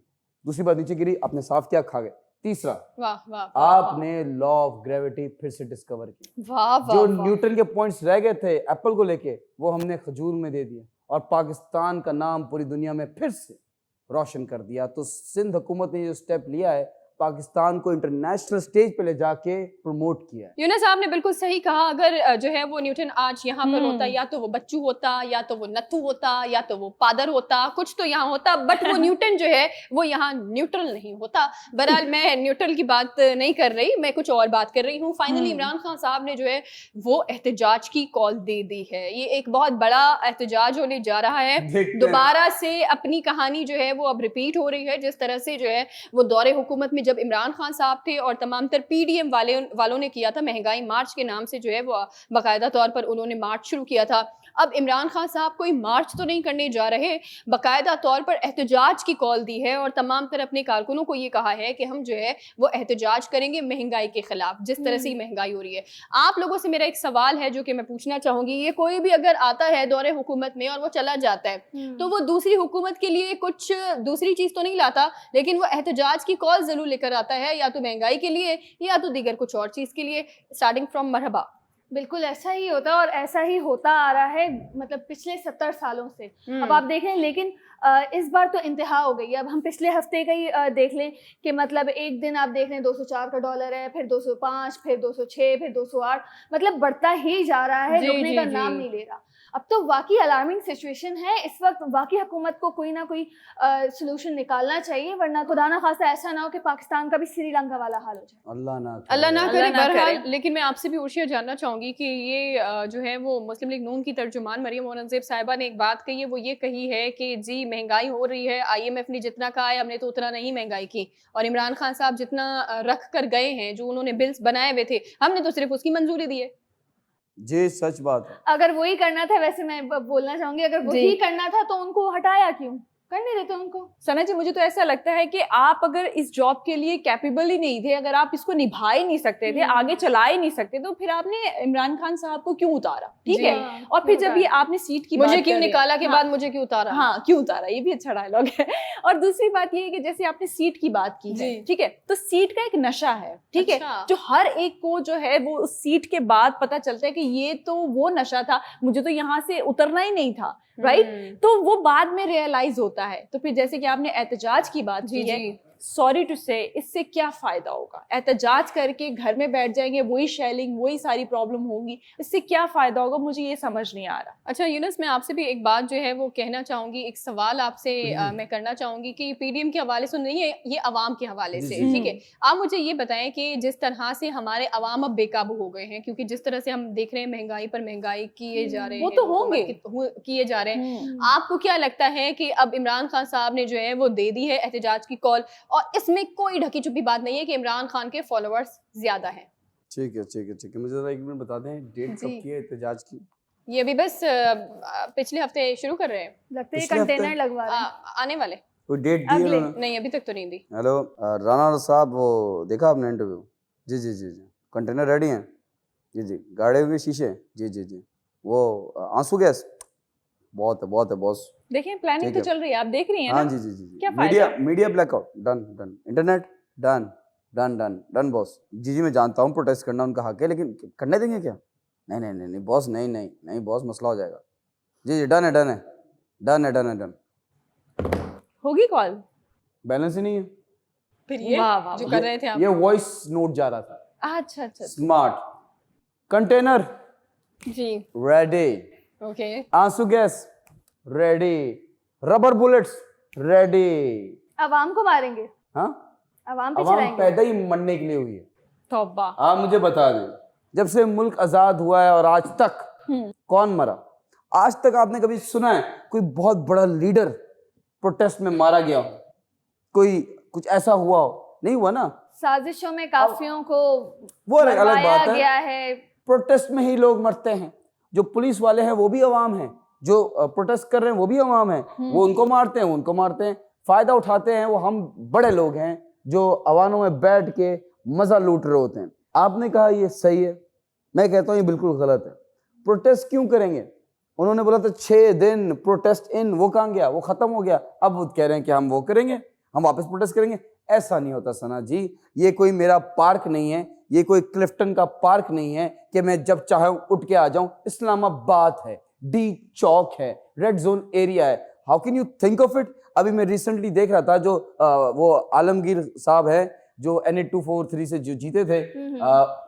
दूसरी बार नीचे गिरी, आपने साफ किया, खा गए, तीसरा वाह वाह आपने लॉ ऑफ ग्रेविटी फिर से डिस्कवर की। वाह वाह जो वाह। न्यूटन के पॉइंट्स रह गए थे एप्पल को लेके, वो हमने खजूर में दे दिए और पाकिस्तान का नाम पूरी दुनिया में फिर से रोशन कर दिया। तो सिंध हुकूमत ने जो स्टेप लिया है, पाकिस्तान को इंटरनेशनल स्टेज पे ले जाके प्रमोट किया है। यूनुस साहब ने बिल्कुल सही कहा। अगर जो है वो न्यूटन आज यहाँ पर होता, या तो वो बच्चू होता, या तो वो नत्थू होता, या तो वो पादर होता, कुछ तो यहाँ होता, बट वो न्यूटन जो है वो यहाँ न्यूट्रल नहीं होता। बहरहाल मैं न्यूट्रल की बात नहीं कर रही, मैं कुछ और बात कर रही हूँ। फाइनली इमरान खान साहब ने जो है वो एहतजाज की कॉल दे दी है। ये एक बहुत बड़ा एहतजाज होने जा रहा है। दोबारा से अपनी कहानी जो है वो अब रिपीट हो रही है। जिस तरह से जो है वो दौरे हुकूमत में जब इमरान खान साहब थे और तमाम तर पीडीएम वालों ने किया था, महंगाई मार्च के नाम से जो है वो बाकायदा तौर पर उन्होंने मार्च शुरू किया था। अब इमरान खान साहब कोई मार्च तो नहीं करने जा रहे, बाकायदा तौर पर एहतजाज की कॉल दी है और तमाम तर अपने कारकुनों को ये कहा है कि हम जो है वो एहतजाज करेंगे महंगाई के खिलाफ, जिस तरह से महंगाई हो रही है। आप लोगों से मेरा एक सवाल है जो कि मैं पूछना चाहूंगी, ये कोई भी अगर आता है दौरे हुकूमत में और वो चला जाता है तो वो दूसरी हुकूमत के लिए कुछ दूसरी चीज तो नहीं लाता, लेकिन वो एहतजाज की कॉल जरूर लेकर आता है, या तो महंगाई के लिए या तो दीगर कुछ और चीज के लिए। स्टार्टिंग फ्रॉम मरहबा। बिल्कुल ऐसा ही होता है और ऐसा ही होता आ रहा है मतलब पिछले 70 सालों से। अब आप देख लें, लेकिन इस बार तो इंतहा हो गई है। अब हम पिछले हफ्ते का ही देख लें कि मतलब एक दिन आप देख लें 204 का डॉलर है, फिर 205, फिर 206, फिर 208, मतलब बढ़ता ही जा रहा है, रुकने का नाम नहीं ले रहा। अब तो वाकई अलार्मिंग सिचुएशन है इस वक्त। वाकई हुकूमत को कोई ना कोई सलूशन निकालना चाहिए, वरना खुदा ना खास्ता ऐसा ना हो कि पाकिस्तान का भी श्रीलंका वाला हाल हो जाए। अल्लाह ना करे। ना बहरहाल करे। लेकिन मैं आपसे भी उर्शिया जानना चाहूंगी कि ये जो है वो मुस्लिम लीग नून की तर्जुमान मरियम औरंगजेब साहिबा ने एक बात कही है। वो ये कही है कि जी महंगाई हो रही है, IMF ने जितना कहा है हमने तो उतना नहीं महंगाई की, और इमरान खान साहब जितना रख कर गए हैं, जो उन्होंने बिल्स बनाए हुए थे, हमने तो सिर्फ उसकी मंजूरी दी है। जी सच बात है। अगर वही करना था, वैसे मैं बोलना चाहूंगी, अगर वही करना था तो उनको हटाया क्यों, करने देते उनको। सना जी, मुझे तो ऐसा लगता है कि आप अगर इस जॉब के लिए कैपेबल ही नहीं थे, अगर आप इसको निभा ही नहीं सकते थे, आगे चला ही नहीं सकते, तो फिर आपने इमरान खान साहब को क्यों उतारा? ठीक है, और फिर जब ये आपने सीट की मुझे बात क्यों करी- निकाला के हाँ, बाद मुझे क्यों उतारा? हाँ क्यों उतारा, ये भी अच्छा डायलॉग है। और दूसरी बात ये है कि जैसे आपने सीट की बात की है, ठीक है, तो सीट का एक नशा है, ठीक है, जो हर एक को जो है वो उस सीट के बाद पता चलता है कि ये तो वो नशा था, मुझे तो यहाँ से उतरना ही नहीं था, राइट? तो वो बाद में रियलाइज होता है। तो फिर जैसे कि आपने एहतजाज की बात की है, सॉरी टू से, इससे क्या फायदा होगा? एहतजाज करके घर में बैठ जाएंगे, वही शेलिंग, वही सारी प्रॉब्लम होगी, इससे क्या फायदा होगा? मुझे ये समझ नहीं आ रहा। अच्छा यूनुस, मैं आपसे भी एक बात जो है वो कहना चाहूंगी, एक सवाल आपसे मैं करना चाहूंगी कि पीडीएम के हवाले से नहीं है, ये अवाम के हवाले से, ठीक है। आप मुझे ये बताएं कि जिस तरह से हमारे अवाम अब बेकाबू हो गए हैं, क्योंकि जिस तरह से हम देख रहे हैं महंगाई पर महंगाई किए जा रहे हैं, वो तो होंगे किए जा रहे हैं, आपको क्या लगता है कि अब इमरान खान साहब ने जो है वो दे दी है एहतजाज की कॉल, और इसमें कोई ढकी छुपी बात नहीं है कि इमरान खान के फॉलोअर्स ज्यादा हैं। ठीक है ठीक है ठीक है, मुझे जरा 1 मिनट बता दें डेट कब जी। की है एहतजाज की? ये अभी बस पिछले हफ्ते शुरू कर रहे हैं। लगता है पिछले हफ्ते? कंटेनर लगवा रहे हैं। आने वाले। कोई डेट दी है अगले। उन्होंने? नहीं अभी तक तो नहीं दी। हेलो राणा साहब, वो देखा आपने इंटरव्यू? जी जी जी जी, कंटेनर रेडी हैं? जी जी, गाड़े हुए शीशे? जी जी जी, वो आंसू गैस? बहुत है बॉस। देखिए प्लानिंग ठीक तो है। चल रही है, आप देख रही हैं हाँ ना। जी जी जी जी। क्या media blackout done, internet done boss. जी जी मैं जानता हूँ प्रोटेस्ट करना उनका हक है, लेकिन करने देंगे क्या? नहीं बॉस, नहीं बॉस, मसला हो जाएगा। जी जी डन। होगी कॉल। बैलेंस ही नहीं है, फिर ये वाह, वाह, जो वाह। कर रहे थे आप। ये वॉइस नोट जा रहा था। अच्छा। स्मार्ट कंटेनर जी रेडी, ओके। आंसू gas ready, rubber bullets ready. अवाम को मारेंगे, हाँ, अवाम पे आवाम चलाएंगे। पैदा ही मरने के लिए हुई है। तौबा। आप मुझे बता दें, जब से मुल्क आजाद हुआ है और आज तक कौन मरा? आज तक आपने कभी सुना है कोई बहुत बड़ा लीडर प्रोटेस्ट में मारा गया हो? कोई कुछ ऐसा हुआ हो? नहीं हुआ ना। साजिशों में काफियों को वो अलग मरवाया बात है। गया है। प्रोटेस्ट में ही लोग मरते हैं। जो पुलिस वाले हैं वो भी अवाम हैं, जो प्रोटेस्ट कर रहे हैं वो भी अवाम हैं। वो उनको मारते हैं, फायदा उठाते हैं वो हम बड़े लोग हैं जो अवानों में बैठ के मजा लूट रहे होते हैं। आपने कहा ये सही है, मैं कहता हूँ ये बिल्कुल गलत है। प्रोटेस्ट क्यों करेंगे? उन्होंने बोला था 6 दिन प्रोटेस्ट इन, वो कहाँ गया? वो खत्म हो गया। अब वो कह रहे हैं कि हम वो करेंगे, हम वापस प्रोटेस्ट करेंगे। ऐसा नहीं होता सना जी, ये कोई मेरा पार्क नहीं है, ये कोई क्लिफ्टन का पार्क नहीं है कि मैं जब चाहे उठ के आ जाऊं। इस्लामाबाद है, डी चौक है, रेड जोन एरिया है। How can you think of it? अभी मैं रिसेंटली देख रहा था, जो वो आलमगीर साहब है जो NA243 से जो जीते थे,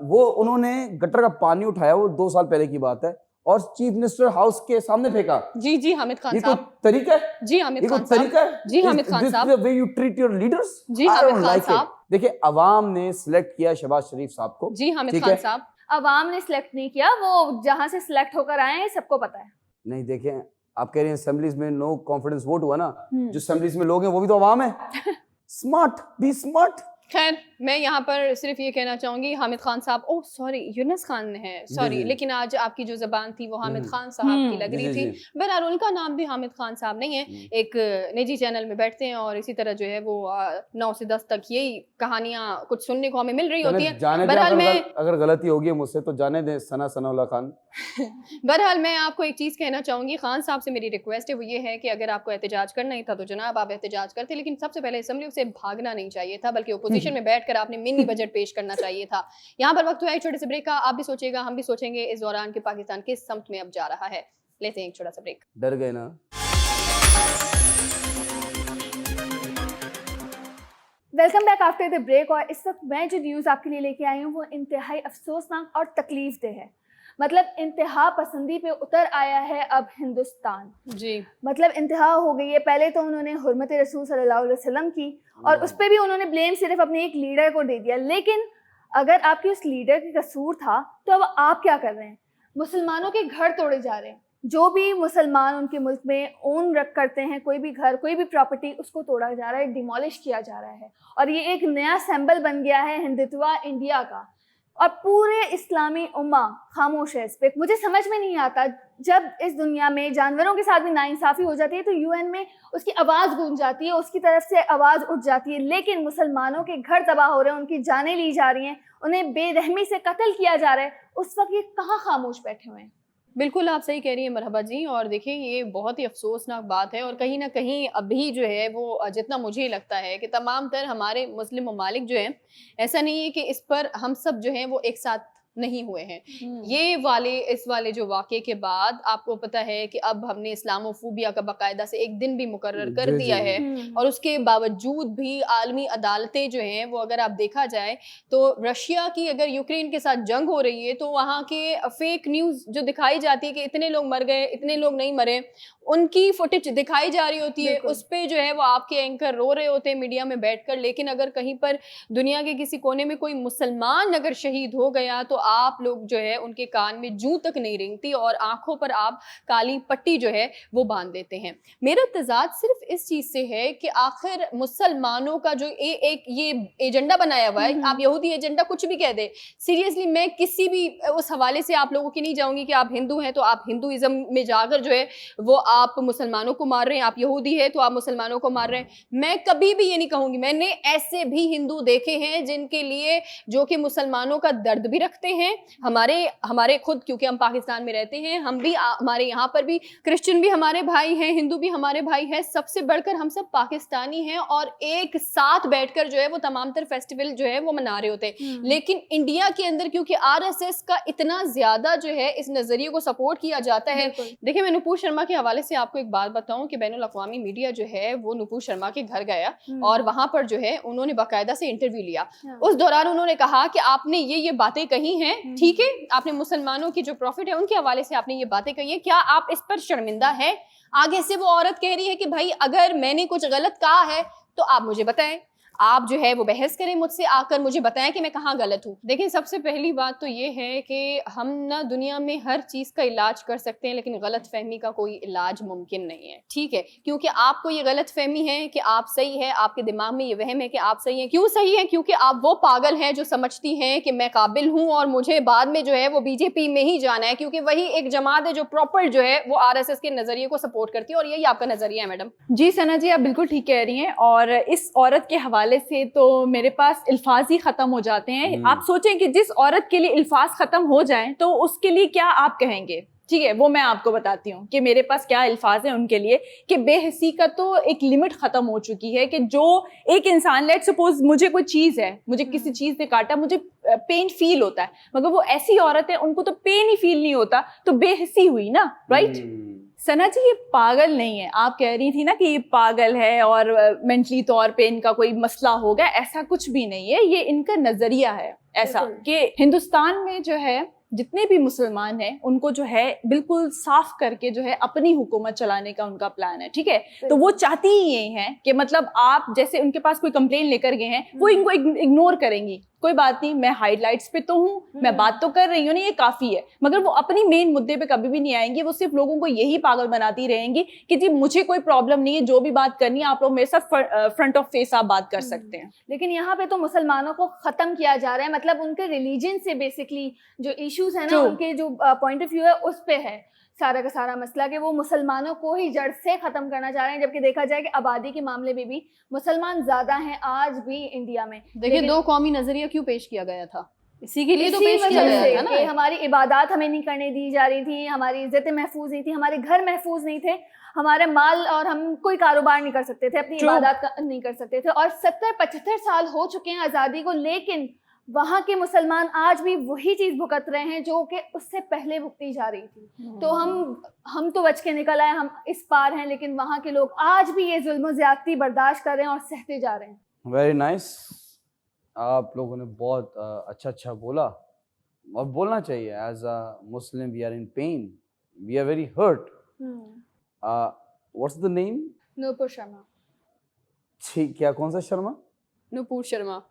वो उन्होंने गटर का पानी उठाया, वो 2 साल पहले की बात है, और चीफ मिनिस्टर हाउस के सामने फेंका। जी हामिद खान ये कोई साहब। तरीका है? जी हामिद ये कोई खान साहब। तरीका है? जी हामिद खान साहब। This is the way you treat your leaders? Ji I Hamid don't Khan like it. साहब। देखिए अवाम ने सिलेक्ट किया शहबाज शरीफ साहब को। जी हामिद ठीक खान है? साहब। अवाम ने सिलेक्ट नहीं किया, वो जहां से सिलेक्ट होकर आए हैं सबको पता है। नहीं देखें, आप कह रहे हैं असेंबलीज में नो कॉन्फिडेंस वोट हुआ ना, जो असेंबलीज में लोग हैं वो भी तो अवाम है। Smart, be smart. खैर मैं यहाँ पर सिर्फ ये कहना चाहूंगी, हामिद खान साहब, ओह सॉरी यूनुस खान है, सॉरी, जी। लेकिन आज आपकी जो जबान थी वो हामिद खान साहब की लग रही जी, थी। बहरहाल उनका नाम भी हामिद खान साहब नहीं है। एक निजी चैनल में बैठते हैं और इसी तरह जो है वो 9 से 10 तक यही कहानियां कुछ सुनने को हमें मिल रही होती है। जाने दें, बहरहाल मैं अगर गलती होगी मुझसे तो जाने दें सनाउल्लाह खान। बहरहाल मैं आपको एक चीज़ कहना चाहूँगी, खान साहब से मेरी रिक्वेस्ट है, वो ये है कि अगर आपको एहतजाज करना ही था तो जनाब आप एहतजाज करते, लेकिन सबसे पहले असेंबली से भागना नहीं चाहिए था, बल्कि ओपोजिशन में बैठकर आपने मिनी बजट पेश करना चाहिए था। यहाँ पर वक्त हुआ एक छोटे से ब्रेक का, आप भी सोचिएगा, हम भी सोचेंगे इस दौरान कि पाकिस्तान किस समत में अब जा रहा है। लेते हैं एक छोटा सा ब्रेक। डर गए ना? Welcome back after the break. और इस वक्त मैं जो न्यूज़ आपके लिए लेके आई हूँ वो इंतहाई अफसोसनाक और तकलीफ दे है। मतलब इंतहा पसंदी पे उतर आया है अब हिंदुस्तान। जी मतलब इंतहा हो गई है। पहले तो उन्होंने हुर्मत रसूल सल्लल्लाहु अलैहि वसल्लम की, और उस पर भी उन्होंने ब्लेम सिर्फ अपने एक लीडर को दे दिया। लेकिन अगर आपके उस लीडर का कसूर था तो अब आप क्या कर रहे हैं? मुसलमानों के घर तोड़े जा रहे हैं। जो भी मुसलमान उनके मुल्क में ओन रख करते हैं, कोई भी घर, कोई भी प्रॉपर्टी, उसको तोड़ा जा रहा है, डिमोलिश किया जा रहा है। और ये एक नया सिंबल बन गया है हिंदुत्व इंडिया का। और पूरे इस्लामी उम्मा खामोश है इस पे। मुझे समझ में नहीं आता, जब इस दुनिया में जानवरों के साथ भी नाइंसाफ़ी हो जाती है तो UN में उसकी आवाज़ गूंज जाती है, उसकी तरफ से आवाज़ उठ जाती है। लेकिन मुसलमानों के घर तबाह हो रहे हैं, उनकी जानें ली जा रही हैं, उन्हें बेरहमी से कत्ल किया जा रहा है, उस वक्त ये कहाँ खामोश बैठे हुए हैं? बिल्कुल आप सही कह रही हैं मरहबा जी। और देखिए ये बहुत ही अफसोसनाक बात है, और कहीं ना कहीं अभी जो है वो जितना मुझे लगता है कि तमाम तर हमारे मुस्लिम ममालिक जो हैं, ऐसा नहीं है कि इस पर हम सब जो हैं वो एक साथ नहीं हुए हैं। इस वाले जो वाक़े के बाद आपको पता है कि अब हमने इस्लामोफोबिया का बाकायदा से एक दिन भी मुकर्रर कर जी, दिया जी। है, और उसके बावजूद भी आलमी अदालतें जो हैं वो अगर आप देखा जाए तो रशिया की अगर यूक्रेन के साथ जंग हो रही है तो वहाँ के फेक न्यूज़ जो दिखाई जाती है कि इतने लोग मर गए, इतने लोग नहीं मरे, उनकी फुटेज दिखाई जा रही होती है, उस पे जो है वो आपके एंकर रो रहे होते हैं मीडिया में बैठकर। लेकिन अगर कहीं पर दुनिया के किसी कोने में कोई मुसलमान अगर शहीद हो गया तो आप लोग जो है उनके कान में जूं तक नहीं रेंगती और आंखों पर आप काली पट्टी जो है वो बांध देते हैं। मेरा तजाद सिर्फ इस चीज से है कि आखिर मुसलमानों का जो एक ये एजेंडा बनाया हुआ है, आप यहूदी एजेंडा कुछ भी कह दे, सीरियसली मैं किसी भी उस हवाले से आप लोगों की नहीं जाऊंगी कि आप हिंदू हैं तो आप हिंदुइज्म में जाकर जो है वो आप मुसलमानों को मार रहे हैं, आप यहूदी है तो आप मुसलमानों को मार रहे हैं। मैं कभी भी ये नहीं कहूंगी, मैंने ऐसे भी हिंदू देखे हैं जिनके लिए जो कि मुसलमानों का दर्द भी रखते हैं। हमारे खुद, क्योंकि हम पाकिस्तान में रहते हैं, हम भी हमारे यहाँ पर भी क्रिश्चियन भी हमारे भाई हैं, हिंदू भी हमारे भाई हैं, सबसे बढ़कर हम सब पाकिस्तानी हैं और एक साथ बैठकर जो है वो तमाम तर फेस्टिवल जो है वो मना रहे होते हैं। लेकिन इंडिया के अंदर क्योंकि आरएसएस का इतना ज्यादा जो है इस नजरिए को सपोर्ट किया जाता है। देखिए, मैं नुपुर शर्मा के हवाले से आपको एक बात बताऊं कि बैनुल अक़वामी मीडिया जो है वो नुपुर शर्मा के घर गया और वहां पर जो है उन्होंने बाकायदा से इंटरव्यू लिया। उस दौरान उन्होंने कहा कि आपने ये बातें कही हैं, ठीक है, आपने मुसलमानों की जो प्रॉफिट है उनके हवाले से आपने ये बातें कही है, क्या आप इस पर शर्मिंदा है? आगे से वो औरत कह रही है कि भाई अगर मैंने कुछ गलत कहा है तो आप मुझे बताएं, आप जो है वो बहस करें मुझसे, आकर मुझे बताएं कि मैं कहाँ गलत हूँ। देखिए, सबसे पहली बात तो ये है कि हम ना दुनिया में हर चीज़ का इलाज कर सकते हैं लेकिन गलत फहमी का कोई इलाज मुमकिन नहीं है, ठीक है? क्योंकि आपको ये गलत फहमी है कि आप सही है, आपके दिमाग में ये वहम है कि आप सही हैं। क्यों सही है? क्योंकि आप वो पागल हैं जो समझती हैं कि मैं काबिल हूँ और मुझे बाद में जो है वो बीजेपी में ही जाना है, क्योंकि वही एक जमात है जो प्रॉपर जो है वो आरएसएस के नजरिए को सपोर्ट करती है। और यही आपका नजरिया है मैडम। जी सना जी, आप बिल्कुल ठीक कह रही हैं। और इस औरत के हवाले से तो मेरे पास अल्फाज ही खत्म हो जाते हैं। आप सोचें कि जिस औरत के लिए अल्फाज खत्म हो जाएं तो उसके लिए क्या आप कहेंगे? ठीक है, वो मैं आपको बताती हूँ कि मेरे पास क्या अल्फाज हैं उनके लिए कि बेहसी का तो एक लिमिट खत्म हो चुकी है कि जो एक इंसान, लेट सपोज मुझे कोई चीज है, मुझे किसी चीज ने काटा, मुझे पेन फील होता है, मगर वो ऐसी औरत है उनको तो पेन ही फील नहीं होता, तो बेहसी हुई ना, राइट? सना जी, ये पागल नहीं है। आप कह रही थी ना कि ये पागल है और मेंटली तौर पे इनका कोई मसला होगा, ऐसा कुछ भी नहीं है। ये इनका नजरिया है ऐसा कि हिंदुस्तान में जो है जितने भी मुसलमान हैं उनको जो है बिल्कुल साफ करके जो है अपनी हुकूमत चलाने का उनका प्लान है, ठीक है? तो वो चाहती ही ये हैं कि मतलब आप जैसे उनके पास कोई कंप्लेन लेकर गए हैं, वो इनको इग्नोर करेंगी, कोई बात नहीं, मैं हाइलाइट्स पे तो हूँ, मैं बात तो कर रही हूँ ना, ये काफी है। मगर वो अपनी मेन मुद्दे पे कभी भी नहीं आएंगी। वो सिर्फ लोगों को यही पागल बनाती रहेंगी कि जी मुझे कोई प्रॉब्लम नहीं है, जो भी बात करनी है आप लोग मेरे साथ फ्रंट ऑफ फेस आप बात कर सकते हैं। लेकिन यहाँ पे तो मुसलमानों को खत्म किया जा रहा है, मतलब उनके रिलीजन से बेसिकली जो इश्यूज है ना, उनके जो पॉइंट ऑफ व्यू है उस पे है सारा का सारा मसला कि वो मुसलमानों को ही जड़ से खत्म करना चाह रहे हैं। जबकि देखा जाए कि आबादी के मामले में भी मुसलमान ज्यादा हैं आज भी इंडिया में। देखिए, दो कौमी नजरिया क्यों पेश किया गया था? इसी के लिए तो पेश किया गया था ना। हमारी इबादत हमें नहीं करने दी जा रही थी, हमारी इज्जतें महफूज नहीं थी, हमारे घर महफूज नहीं थे, हमारे माल और हम कोई कारोबार नहीं कर सकते थे, अपनी इबादत नहीं कर सकते थे। और 70-75 साल हो चुके हैं आज़ादी को, लेकिन वहाँ के मुसलमान आज भी वही चीज़ भुगत रहे हैं जो कि उससे पहले भुगती जा रही थी। तो हम तो बच के निकल आए, हम इस पार हैं, लेकिन वहाँ के लोग आज भी ये जुल्म ज़्यादती बर्दाश्त कर रहे हैं और सहते जा रहे हैं। Very nice. आप लोगों ने बहुत अच्छा बोला और बोलना चाहिए। As a Muslim we are in pain, we are very hurt. What's the name? Nupur Sharma. क्या, कौन सा शर्मा? नुपुर शर्मा।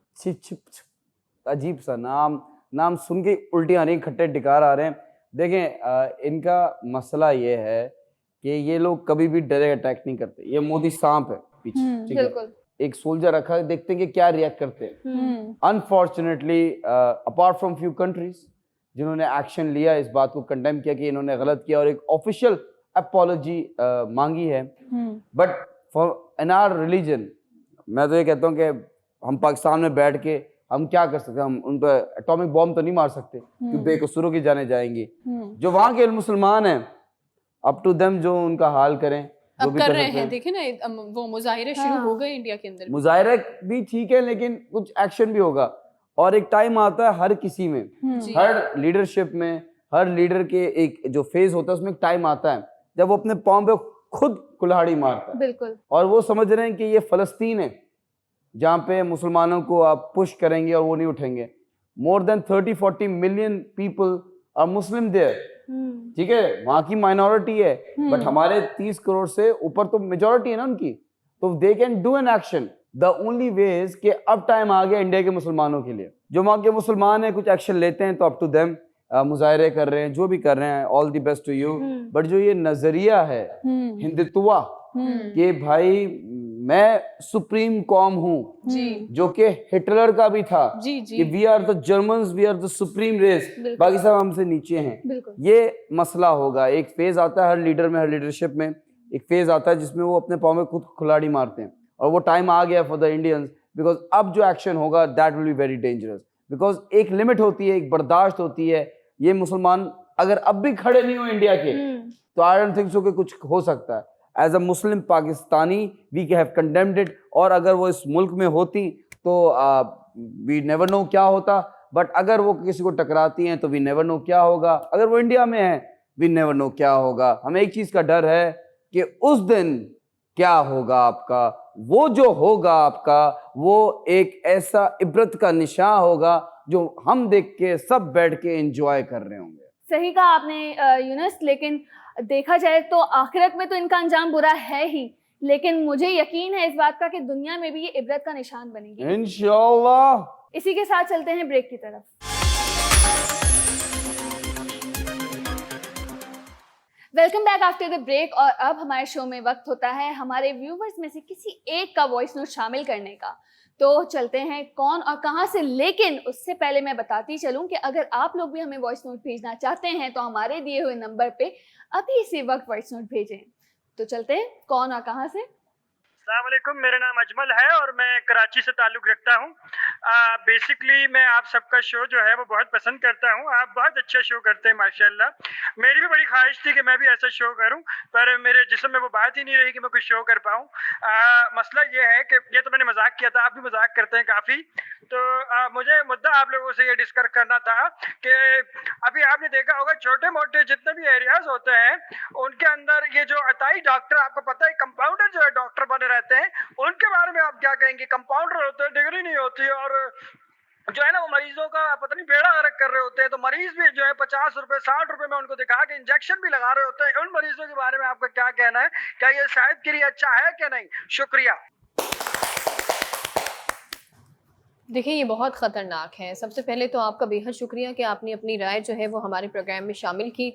अजीब सा नाम सुन के उल्टी आ रही, खट्टे टिकार आ रहे हैं। देखें, इनका मसला ये है कि ये लोग कभी भी डायरेक्ट अटैक नहीं करते। ये मोदी सांप है पीछे, ठीक है? एक सोल्जर रखा है, देखते हैं कि क्या रिएक्ट करते हैं। Unfortunately apart from few countries जिन्होंने एक्शन लिया, इस बात को कंडेम किया कि इन्होंने गलत किया और एक ऑफिशियल अपॉलॉजी मांगी है। But for in our religion, मैं तो ये कहता हूँ कि हम पाकिस्तान में बैठ के हम क्या कर सकते हैं? हम उन पर एटॉमिक बॉम्ब तो नहीं मार सकते कि बेकसूरों की जाने जाएंगी। जो वहाँ के मुसलमान हैं, अप टू देम जो उनका हाल करें, जो अब भी कर कर रहे सकते हैं। देखिए ना, वो मुजाहिरे शुरू हो गए इंडिया के अंदर। मुजाहिरे भी ठीक है, लेकिन कुछ एक्शन भी होगा। और एक टाइम आता है हर किसी में, हर लीडरशिप में, हर लीडर के एक जो फेज होता है उसमें एक टाइम आता है जब वो अपने पाँव पे खुद कुल्हाड़ी मारता है। बिल्कुल। और वो समझ रहे हैं कि ये फलस्तीन है जहाँ पे मुसलमानों को आप पुश करेंगे और वो नहीं उठेंगे। More than 30-40 million people are Muslim there, ठीक है? वहाँ की माइनॉरिटी है, बट हमारे 30 करोड़ से ऊपर तो मेजॉरिटी है ना उनकी। तो they can do an action, the only way is कि अब टाइम आ गया इंडिया के मुसलमानों के लिए। जो वहाँ के मुसलमान हैं कुछ एक्शन लेते हैं तो अप टू देम, मुजाहरे कर रहे हैं, जो भी कर रहे हैं, all the best to you. But जो ये नजरिया है हिंदुत्वा कि भाई मैं सुप्रीम कौम हूँ, जो कि हिटलर का भी था कि we are the Germans, we are the supreme race, बाकी सब हमसे नीचे हैं, ये मसला होगा। एक फेज आता है हर लीडर में, हर लीडरशिप में एक फेज आता है जिसमें वो अपने पाँव में खुद खिलाड़ी मारते हैं, और वो टाइम आ गया फॉर द इंडियंस, बिकॉज अब जो एक्शन होगा that will be very dangerous, because एक लिमिट होती है, एक बर्दाश्त होती है। ये मुसलमान अगर अब भी खड़े नहीं हो इंडिया के तो आई डोंट थिंक सो कि कुछ हो सकता है। As a Muslim Pakistani we have condemned it, और अगर वो इस मुल्क में होती तो वी नेवर नो क्या होता, बट अगर वो किसी को टकराती हैं तो वी नेवर नो क्या होगा। अगर वो इंडिया में है वी नेवर नो क्या होगा। हमें एक चीज का डर है कि उस दिन क्या होगा आपका, वो जो होगा आपका वो एक ऐसा इबरत का निशान होगा जो हम देख के सब बैठ के एंजॉय कर रहे होंगे। सही कहा आपने यूनुस, लेकिन देखा जाए तो आखिरत में तो इनका अंजाम बुरा है ही, लेकिन मुझे यकीन है इस बात का कि दुनिया में भी ये इबरत का निशान बनेगी इंशाल्लाह। इसी के साथ चलते हैं ब्रेक की तरफ। Welcome back after the break. और अब हमारे शो में वक्त होता है हमारे व्यूवर्स में से किसी एक का वॉइस नोट शामिल करने का। तो चलते हैं कौन और कहां से, लेकिन उससे पहले मैं बताती चलूं कि अगर आप लोग भी हमें वॉइस नोट भेजना चाहते हैं तो हमारे दिए हुए नंबर पे अभी इसी वक्त वॉइस नोट भेजें। तो चलते हैं कौन और कहां से। अस्सलाम वालेकुम, मेरा नाम अजमल है और मैं कराची से ताल्लुक़ रखता हूँ। बेसिकली मैं आप सबका शो जो है वो बहुत पसंद करता हूँ। आप बहुत अच्छा शो करते हैं माशाल्लाह। मेरी भी बड़ी ख्वाहिश थी कि मैं भी ऐसा शो करूँ, पर मेरे जिस्म में वो बात ही नहीं रही कि मैं कुछ शो कर पाऊँ। मसला ये है कि ये तो मैंने मजाक किया था, आप भी मजाक करते हैं काफ़ी। तो मुझे मुद्दा आप लोगों से ये डिस्कस करना था कि अभी आपने देखा होगा छोटे मोटे जितने भी एरियाज होते हैं उनके अंदर ये जो अताई डॉक्टर, आपको पता है कंपाउंडर जो है डॉक्टर बने रहते हैं, उनके बारे में आप क्या कहेंगे? कंपाउंडर होते हैं, डिग्री नहीं होती, और जो है ना वो मरीजों का पता नहीं बेड़ा गर्क कर रहे होते हैं। तो मरीज भी जो है 50 रुपए 60 रुपए में उनको दिखा के इंजेक्शन भी लगा रहे होते हैं। उन मरीजों के बारे में आपका क्या कहना है? क्या ये शायद के लिए अच्छा है क्या नहीं? शुक्रिया। देखिए ये बहुत ख़तरनाक है। सबसे पहले तो आपका बेहद शुक्रिया कि आपने अपनी राय जो है वो हमारे प्रोग्राम में शामिल की,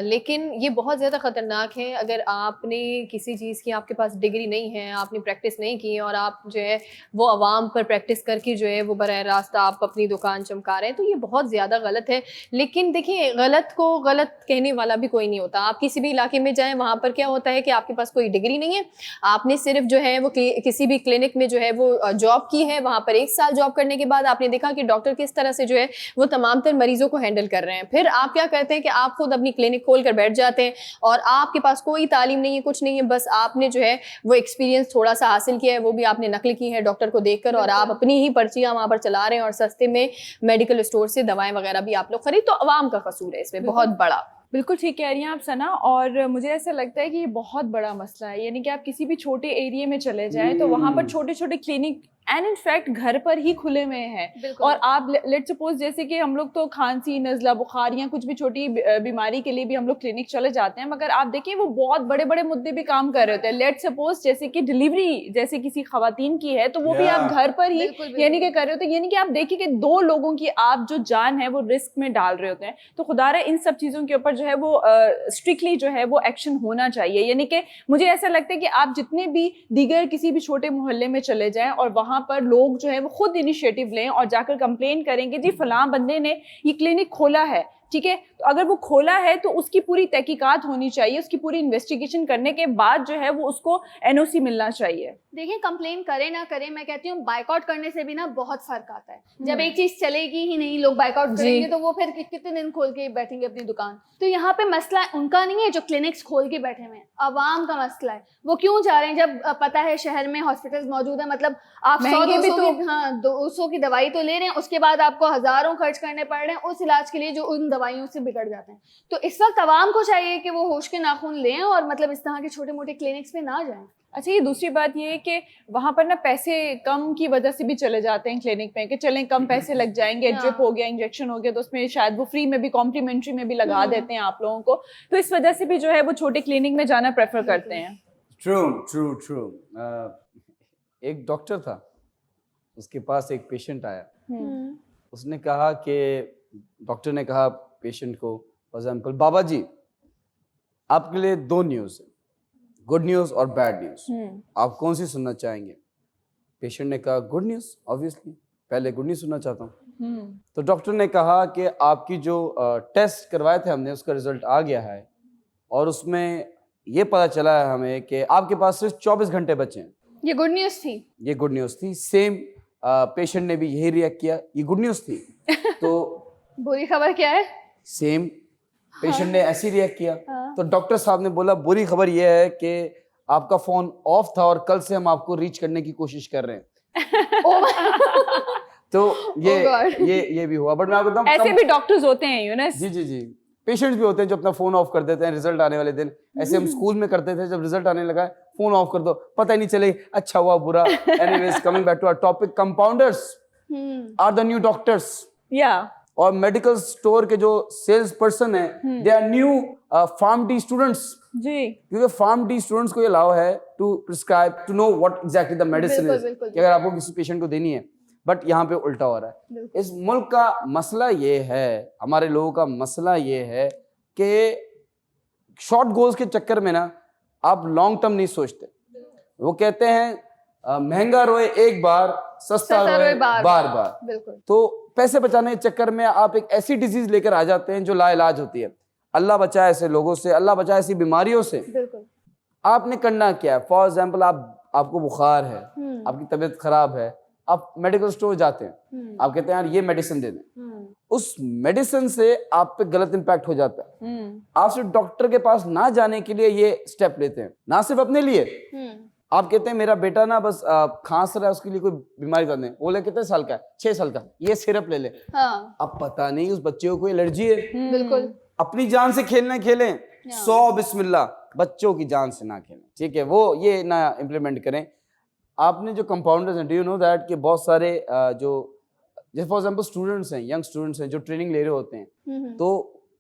लेकिन ये बहुत ज़्यादा ख़तरनाक है अगर आपने किसी चीज़ की, आपके पास डिग्री नहीं है, आपने प्रैक्टिस नहीं की और आप जो है वो आवाम पर प्रैक्टिस करके जो है वो बराह रास्त आप अपनी दुकान चमका रहे हैं, तो ये बहुत ज़्यादा गलत है। लेकिन देखिए गलत को गलत कहने वाला भी कोई नहीं होता। आप किसी भी इलाके में जाएँ, वहाँ पर क्या होता है कि आपके पास कोई डिग्री नहीं है, आपने सिर्फ जो है वो किसी भी क्लिनिक में जो है वो जॉब की है, वहाँ पर 1 साल जॉब करने के बाद आपने देखा कि डॉक्टर किस तरह से जो है वो तमाम तर मरीजों को हैंडल कर रहे हैं। फिर आप क्या करते हैं कि आप खुद अपनी क्लिनिक खोल कर बैठ जाते हैं और आपके पास कोई तालीम नहीं है, कुछ नहीं है, बस आपने जो है वो एक्सपीरियंस थोड़ा सा हासिल किया है, वो भी आपने नकल की है डॉक्टर को देखकर, और आप अपनी ही पर्चियां वहां पर चला रहे हैं और सस्ते में मेडिकल स्टोर से दवाएं वगैरह भी आप लोग खरीद। तो अवाम का कसूर है इसमें बहुत बड़ा। बिल्कुल ठीक कह रही हैं आप सना, और मुझे ऐसा लगता है कि ये बहुत बड़ा मसला है। यानी कि आप किसी भी छोटे एरिया में चले जाएं तो वहाँ पर छोटे छोटे क्लिनिक एंड इनफैक्ट घर पर ही खुले हुए हैं, और आप लेट सपोज जैसे कि हम लोग तो खांसी, नज़ला, बुखार या कुछ भी छोटी बीमारी के लिए भी हम लोग क्लिनिक चले जाते हैं, मगर आप देखिए वो बहुत बड़े बड़े मुद्दे भी काम कर रहे होते हैं। लेट सपोज जैसे कि डिलीवरी जैसे किसी खवातीन की है तो वो भी आप घर पर ही यानी कि कर रहे होते हैं। यानी कि आप देखिए कि 2 लोगों की आप जो जान है वो रिस्क में डाल रहे होते हैं। तो खुदारा इन सब चीज़ों के ऊपर जो है वो स्ट्रिक्टली जो है वो एक्शन होना चाहिए। यानी कि मुझे ऐसा लगता है कि आप जितने भी दीगर किसी भी छोटे मोहल्ले में चले जाएं और वहाँ पर लोग जो है वो खुद इनिशिएटिव लें और जाकर कंप्लेन करेंगे जी फलां बंदे ने ये क्लिनिक खोला है, ठीक है, तो अगर वो खोला है तो उसकी पूरी तहकीकात होनी चाहिए, उसकी पूरी इन्वेस्टिगेशन करने के बाद जो है वो उसको एनओसी मिलना चाहिए। देखिए कंप्लेन करें ना करें, मैं कहती हूँ बाइकआउट करने से भी ना बहुत फर्क आता है। जब एक चीज चलेगी ही नहीं, लोग बाइकआउट करेंगे तो वो फिर कितने दिन खोल के बैठेंगे अपनी दुकान। तो यहाँ पे मसला उनका नहीं है जो क्लिनिक्स खोल के बैठे हुए हैं, अवाम का मसला है। वो क्यों जा रहे हैं जब पता है शहर में हॉस्पिटल मौजूद है, मतलब आप 200 की दवाई तो ले रहे हैं, उसके बाद आपको हजारों खर्च करने पड़ रहे हैं उस इलाज के लिए जो उन दवाइयों से बिगड़ जाते हैं। तो इस वक्त अवाम को चाहिए कि वो होश के नाखून लें और मतलब इस तरह के छोटे मोटे क्लिनिक्स पे ना जाएं। अच्छा, ये दूसरी बात ये है कि वहाँ पर ना पैसे कम की वजह से भी चले जाते हैं क्लिनिक में कि चलें कम पैसे लग जाएंगे, ड्रिप हो गया, इंजेक्शन हो गया, तो उसमें शायद वो फ्री में भी कॉम्प्लीमेंट्री में भी लगा देते हैं आप लोगों को, तो इस वजह से भी जो है वो छोटे क्लिनिक में जाना प्रेफर करते हैं। True true true. एक डॉक्टर था, उसके पास एक पेशेंट आया। हम्म। उसने कहा कि डॉक्टर ने कहा पेशेंट को, फॉर एग्जाम्पल, बाबा जी आपके लिए 2 न्यूज़ है, गुड न्यूज़ और बैड न्यूज़, आप कौन सी सुनना चाहेंगे? पेशेंट ने कहा गुड न्यूज़, ऑब्वियसली पहले गुड न्यूज़ सुनना चाहता हूँ। तो डॉक्टर ने कहा कि आपकी जो टेस्ट करवाए थे हमने, उसका रिजल्ट आ गया है और उसमें ये पता चला है हमें कि आपके पास सिर्फ 24 घंटे बचे हैं। ये गुड न्यूज़ थी। ये गुड न्यूज़ थी। सेम पेशेंट ने भी यही रिएक्ट किया, ये गुड न्यूज़ थी। तो बुरी खबर क्या है? सेम पेशेंट ने ऐसे रिएक्ट किया। हाँ। तो डॉक्टर साहब ने बोला बुरी खबर ये है कि आपका फोन ऑफ था और कल से हम आपको रीच करने की कोशिश कर रहे हैं। तो ये भी हुआ। बट मैं आपको बताऊं, ऐसे भी डॉक्टर्स होते हैं यूनस। जी पेशेंट्स भी होते हैं जो अपना फोन ऑफ कर देते हैं रिजल्ट आने वाले दिन। ऐसे हम स्कूल में करते थे, जब रिजल्ट आने लगा फोन ऑफ कर दो, पता ही नहीं चले अच्छा हुआ बुरा। Anyways, coming back to our topic, compounders are the new doctors. या और मेडिकल स्टोर के जो सेल्स पर्सन है, they are new pharm D students. जी, क्योंकि फार्म डी स्टूडेंट्स को ये अलाउ है to prescribe, to know what exactly the medicine is, कि अगर आपको किसी पेशेंट को देनी है। बट यहाँ पे उल्टा हो रहा है। इस मुल्क का मसला ये है, हमारे लोगों का मसला ये है कि शॉर्ट गोल्स के चक्कर में ना आप लॉन्ग टर्म नहीं सोचते। वो कहते हैं महंगा रोए एक बार, सस्ता रोए बार बार। बिल्कुल। तो पैसे बचाने के चक्कर में आप एक ऐसी डिजीज लेकर आ जाते हैं जो लाइलाज होती है। अल्लाह बचाए ऐसे लोगों से, अल्लाह बचाए ऐसी बीमारियों से। बिल्कुल। आपने करना क्या है? फॉर एग्जाम्पल, आपको बुखार है, आपकी तबीयत खराब है, आप मेडिकल स्टोर जाते हैं, आप कहते हैं यार ये मेडिसिन दे दें। उस मेडिसिन से आप पे गलत इंपैक्ट हो जाता है। आप सिर्फ डॉक्टर के पास ना जाने के लिए ये स्टेप लेते हैं, ना सिर्फ अपने लिए। आप कहते हैं मेरा बेटा ना बस खांस रहा है, उसके लिए कोई बीमारी बता दें। बोले कितने साल का है? 6 साल का, ये सिरप ले ले। हाँ। अब पता नहीं उस बच्चे को कोई एलर्जी है। बिल्कुल। अपनी जान से खेलने खेलें, 100 बिस्मिल्लाह, बच्चों की जान से ना खेलें, ठीक है? वो ये ना इम्प्लीमेंट करें। आपने जो कंपाउंडर्स हैं, डू यू नो दैट कि बहुत सारे जो जैसे फॉर एग्जांपल स्टूडेंट्स हैं, यंग स्टूडेंट्स हैं जो ट्रेनिंग ले रहे होते हैं, तो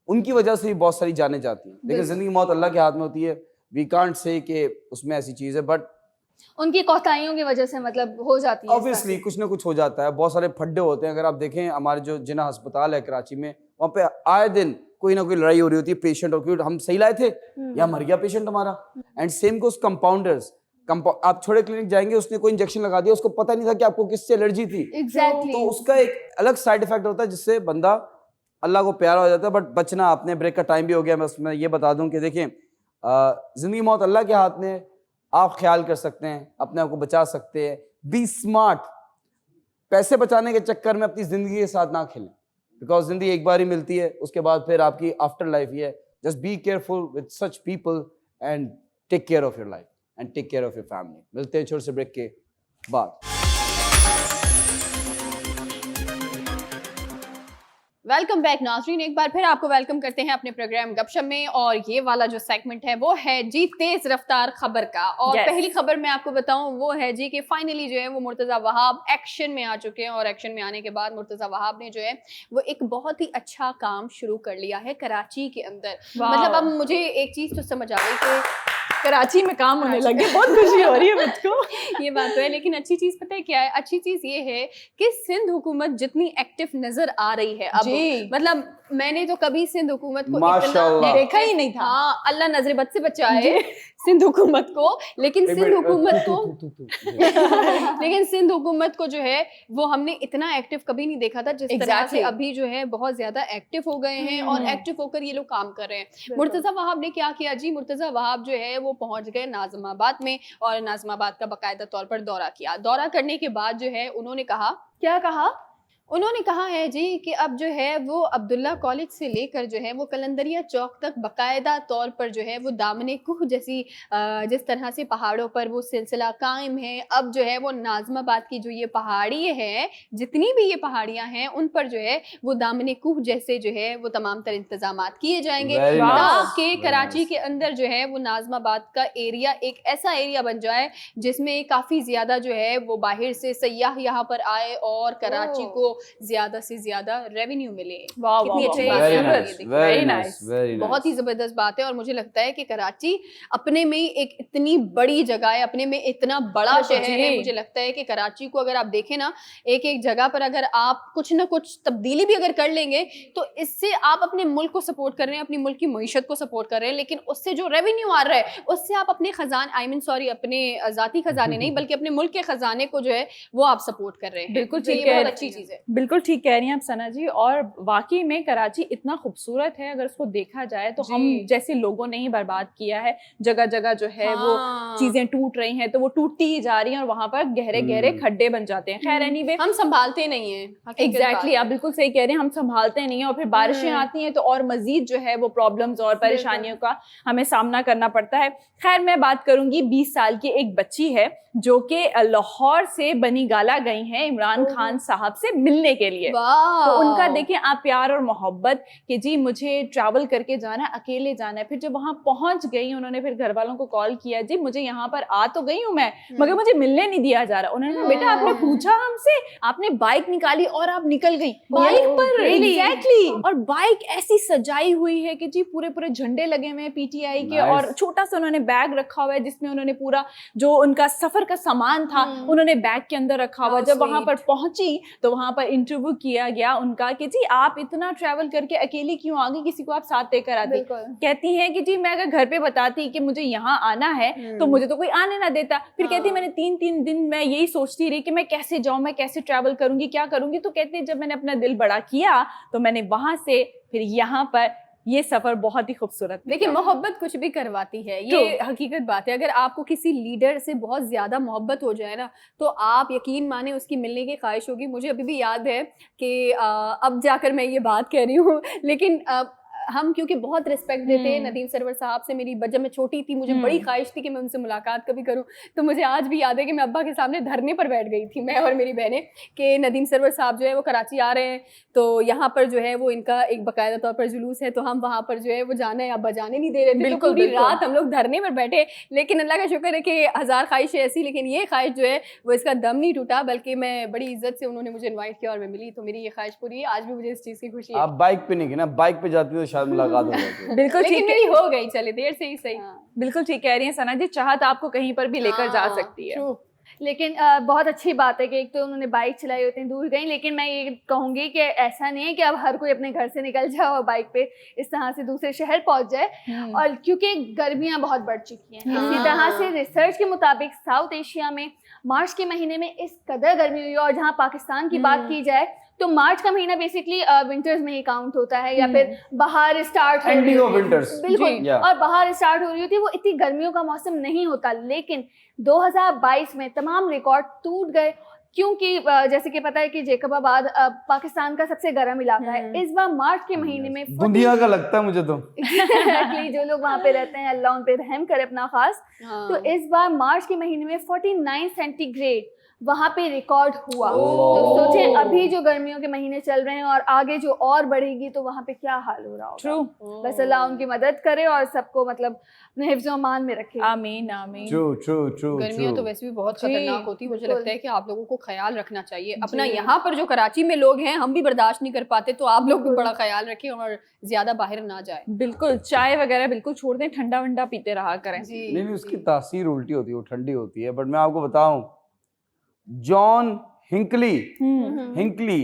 उनकी वजह से भी बहुत सारी जानें जाती हैं। लेकिन जिंदगी मौत अल्लाह के हाथ में होती है। वी कांट से कि उसमें ऐसी चीज़ है, बट उनकी कोताहियों की वजह से मतलब हो जाती है। ऑब्वियसली कुछ ना कुछ हो जाता है। बहुत सारे फड्डे होते हैं। अगर आप देखें हमारे जो जिन्ना अस्पताल है कराची में, वहाँ पे आए दिन कोई ना कोई लड़ाई हो रही होती है पेशेंट और क्यों हम सही लाए थे या मर गया पेशेंट हमारा। एंड सेम को कंपाउंडर्स, आप छोटे क्लिनिक जाएंगे, उसने कोई इंजेक्शन लगा दिया, उसको पता नहीं था कि आपको किससे एलर्जी थी। Exactly. तो उसका एक अलग साइड इफेक्ट होता है जिससे बंदा अल्लाह को प्यारा हो जाता है। बट बचना, अपने ब्रेक का टाइम भी हो गया। बस मैं ये बता दूं कि देखें, जिंदगी मौत अल्लाह के हाथ में। आप ख्याल कर सकते हैं, अपने आप को बचा सकते हैं। Be smart. पैसे बचाने के चक्कर में अपनी जिंदगी के साथ ना खेलें, बिकॉज जिंदगी एक बार ही मिलती है, उसके बाद फिर आपकी आफ्टर लाइफ ही है। Just be careful with such people and take care of your life and take care of your family. मिलते हैं छोटे से ब्रेक के बाद। वेलकम बैक नाज़रीन, एक बार फिर आपको वेलकम करते हैं अपने प्रोग्राम गपशप में। और ये वाला जो सेगमेंट है वो है जी तेज रफ्तार खबर का। और Yes. पहली खबर मैं आपको बताऊं वो है जी कि फाइनली जो है वो मुर्तज़ा वहाब एक्शन में आ चुके हैं। और एक्शन में आने के बाद मुर्तज़ा वहाब ने जो है वो एक बहुत ही अच्छा काम शुरू कर लिया है कराची के अंदर। मतलब अब मुझे एक चीज़ तो समझ आ गई कि कराची में काम होने लगे, बहुत खुशी हो रही है मुझको। ये बात तो है, लेकिन अच्छी चीज पता है क्या है? अच्छी चीज ये है कि सिंध हुकूमत जितनी एक्टिव नजर आ रही है अब, मतलब मैंने तो कभी सिंध हुकूमत को इतना देखा ही नहीं था। हाँ, अल्लाह नजर बद से बचाए सिंध हुकूमत को। लेकिन सिंध हुकूमत को लेकिन सिंध हुकूमत को जो है वो हमने इतना एक्टिव कभी नहीं देखा था जिस तरह से अभी जो है बहुत ज्यादा एक्टिव हो गए हैं। और एक्टिव होकर ये लोग काम कर रहे हैं। मुर्तज़ा वहाब ने क्या किया जी? मुर्तज़ा वहाब जो है वो पहुंच गए नाज़िमाबाद में और नाज़िमाबाद का बाकायदा तौर पर दौरा किया। दौरा करने के बाद जो है उन्होंने कहा, क्या कहा? उन्होंने कहा है जी कि अब जो है वो अब्दुल्ला कॉलेज से लेकर जो है वो कलंदरिया चौक तक बाकायदा तौर पर जो है वो दामने कुह जैसी जिस तरह से पहाड़ों पर वो सिलसिला कायम है, अब जो है वो नाज़िमाबाद की जो ये पहाड़ी है, जितनी भी ये पहाड़ियाँ हैं उन पर जो है वो दामने कुह जैसे जो है वो तमाम तर इंतजामात किए जाएंगे ताकि कराची के अंदर जो है वो नाज़िमाबाद का एरिया एक ऐसा एरिया बन जाए जिसमें काफ़ी ज़्यादा जो है वो बाहर से सयाह यहाँ पर आए और कराची को ज्यादा से ज्यादा रेवेन्यू मिले। वाह कितनी वाह अच्छी वाह, बात है वेरी हमारे नाइस, लिए। Very Very nice, nice. Very बहुत ही जबरदस्त बात है और मुझे लगता है कि कराची अपने में ही एक इतनी बड़ी जगह है, अपने में इतना बड़ा बिल्कुल शहर है। जी। मुझे लगता है कि कराची को अगर आप देखें ना, एक एक जगह पर अगर आप कुछ ना कुछ तब्दीली भी अगर कर लेंगे तो इससे आप अपने मुल्क को सपोर्ट कर रहे हैं, अपनी मुल्क की मईशत को सपोर्ट कर रहे हैं, लेकिन उससे जो रेवेन्यू आ रहा है उससे आप अपने खजान आई मीन सॉरी अपने जाती खजाने नहीं बल्कि अपने मुल्क के खजाने को जो है वो आप सपोर्ट कर रहे हैं। बिल्कुल तो ठीक ये कह बहुत रही अच्छी चीज है। बिल्कुल ठीक कह रही हैं आप सना जी। और वाकई में कराची इतना खूबसूरत है, अगर उसको देखा जाए तो जी। हम जैसे लोगों ने ही बर्बाद किया है। जगह जगह जो है वो हाँ। चीजें टूट रही हैं तो वो टूटती ही जा रही हैं और वहां पर गहरे गहरे खड्डे बन जाते हैं। खैर एनीवे, हम संभालते नहीं है। एग्जैक्टली आप बिल्कुल सही कह रहे हैं, हम संभालते नहीं हैं और फिर बारिशें आती हैं तो और मजीद जो है वो प्रॉब्लम्स और परेशानियों का हमें सामना करना पड़ता है। खैर मैं बात करूंगी 20 साल की एक बच्ची है जो कि लाहौर से बनी गाला गई हैं इमरान खान साहब से मिलने के लिए। तो उनका देखें आप प्यार और मोहब्बत कि जी मुझे ट्रैवल करके जाना है, अकेले जाना है। फिर जब वहां पहुंच गई उन्होंने फिर घर वालों को कॉल किया, जी मुझे यहाँ पर आ तो गई हूँ मैं, मगर मुझे मिलने नहीं दिया जा रहा। उन्होंने कहा बेटा आपने पूछा हमसे, आपने बाइक निकाली और आप निकल गई बाइक पर। एग्जैक्टली। और बाइक ऐसी सजाई हुई है कि जी पूरे पूरे झंडे लगे हुए हैं पीटीआई के Nice. और छोटा सा उन्होंने बैग रखा हुआ है जिसमें उन्होंने पूरा जो उनका सफर का सामान था उन्होंने बैग के अंदर रखा हुआ। How जब वहां पर sweet. पहुंची तो वहां पर इंटरव्यू किया गया उनका कि जी आप इतना ट्रैवल करके अकेली क्यों आ गई, किसी को आप साथ लेकर आती। बिल्कुल। कहती हैं कि जी मैं अगर घर पे बताती कि मुझे यहाँ आना है तो मुझे तो कोई आने ना देता। फिर कहती मैंने 3 दिन मैं यही सोचती रही कि मैं कैसे जाऊं, मैं कैसे ट्रैवल करूंगी, क्या करूंगी। तो कहते जब मैंने अपना दिल बड़ा किया तो मैंने वहां से फिर यहाँ पर ये सफर बहुत ही खूबसूरत। देखिए मोहब्बत कुछ भी करवाती है, ये हकीकत बात है। अगर आपको किसी लीडर से बहुत ज्यादा मोहब्बत हो जाए ना तो आप यकीन माने उसकी मिलने की ख्वाहिश होगी। मुझे अभी भी याद है कि अब जाकर मैं ये बात कह रही हूँ, लेकिन हम क्योंकि बहुत रिस्पेक्ट देते हैं नदीम सरवर साहब से। मेरी जब मैं छोटी थी मुझे बड़ी ख्वाहिश थी कि मैं उनसे मुलाकात कभी करूं। तो मुझे आज भी याद है कि मैं अब्बा के सामने धरने पर बैठ गई थी, मैं और मेरी बहनें, कि नदीम सरवर साहब जो है वो कराची आ रहे हैं तो यहाँ पर जो है वो इनका एक बाकायदा तौर पर जुलूस है, तो हम वहाँ पर जो है वो जाना है, अब्बा जाने नहीं दे रहे थे। तो पूरी रात हम लोग धरने पर बैठे, लेकिन अल्लाह का शुक्र है कि 1000 ख्वाहिशें ऐसी, लेकिन ये ख्वाहिश जो है वो इसका दम नहीं टूटा, बल्कि मैं बड़ी इज्जत से उन्होंने मुझे इन्वाइट किया और मैं मिली। तो मेरी ये ख्वाहिश पूरी है, आज भी मुझे इस चीज़ की खुशी है। आप बाइक पे नहीं गए ना, बाइक पे जाती तो शायद मुलाकात हो जाती। बिल्कुल लेकिन ठीक मेरी हो गई, चले देर से ही सही। बिल्कुल ठीक कह रही हैं सना जी, चाहत आपको कहीं पर भी लेकर जा सकती है। True. लेकिन बहुत अच्छी बात है कि एक तो उन्होंने बाइक चलाई, उतनी दूर गई। लेकिन मैं ये कहूँगी कि ऐसा नहीं है कि अब हर कोई अपने घर से निकल जाए और बाइक पे इस तरह से दूसरे शहर पहुंच जाए। और क्योंकि गर्मियां बहुत बढ़ चुकी हैं, इसी तरह से रिसर्च के मुताबिक साउथ एशिया में मार्च के महीने में इस कदर गर्मी हुई। और जहाँ पाकिस्तान की बात की जाए तो मार्च का महीना बेसिकली विंटर्स में ही काउंट होता है, या फिर बाहर स्टार्ट हो रही होती है। विंटर्स बिल्कुल। और बाहर स्टार्ट हो रही होती है, वो इतनी गर्मियों का मौसम नहीं होता। लेकिन 2022 में तमाम रिकॉर्ड टूट गए, क्योंकि जैसे कि पता है कि जेकबाबाद पाकिस्तान का सबसे गर्म इलाका है। इस बार मार्च के महीने में दुनिया का लगता है मुझे तो। Exactly, जो लोग वहाँ पे रहते हैं अल्लाह उन पे रहम करे अपना खास। तो इस बार मार्च के महीने में 49 सेंटीग्रेड वहाँ पे रिकॉर्ड हुआ। तो सोचें अभी जो गर्मियों के महीने चल रहे हैं और आगे जो और बढ़ेगी तो वहाँ पे क्या हाल हो रहा होगा। ट्रू। बस अल्लाह उनकी मदद करे और सबको मतलब अपने हिफ्ज़ अमान में रखे। आमीन आमीन। ट्रू। गर्मियां तो वैसे भी बहुत जी, खतरनाक होती है। मुझे बिल्कुल। लगता है कि आप लोगों को ख्याल रखना चाहिए अपना। यहाँ पर जो कराची में लोग हैं हम भी बर्दाश्त नहीं कर पाते, तो आप लोग भी बड़ा ख्याल रखें और ज्यादा बाहर ना जाए। बिल्कुल चाय वगैरह बिल्कुल छोड़ दें, ठंडा वंडा पीते रहा करें। नहीं उसकी तासीर उल्टी होती है, वो ठंडी होती है। बट मैं आपको बताऊं, जॉन हिंकली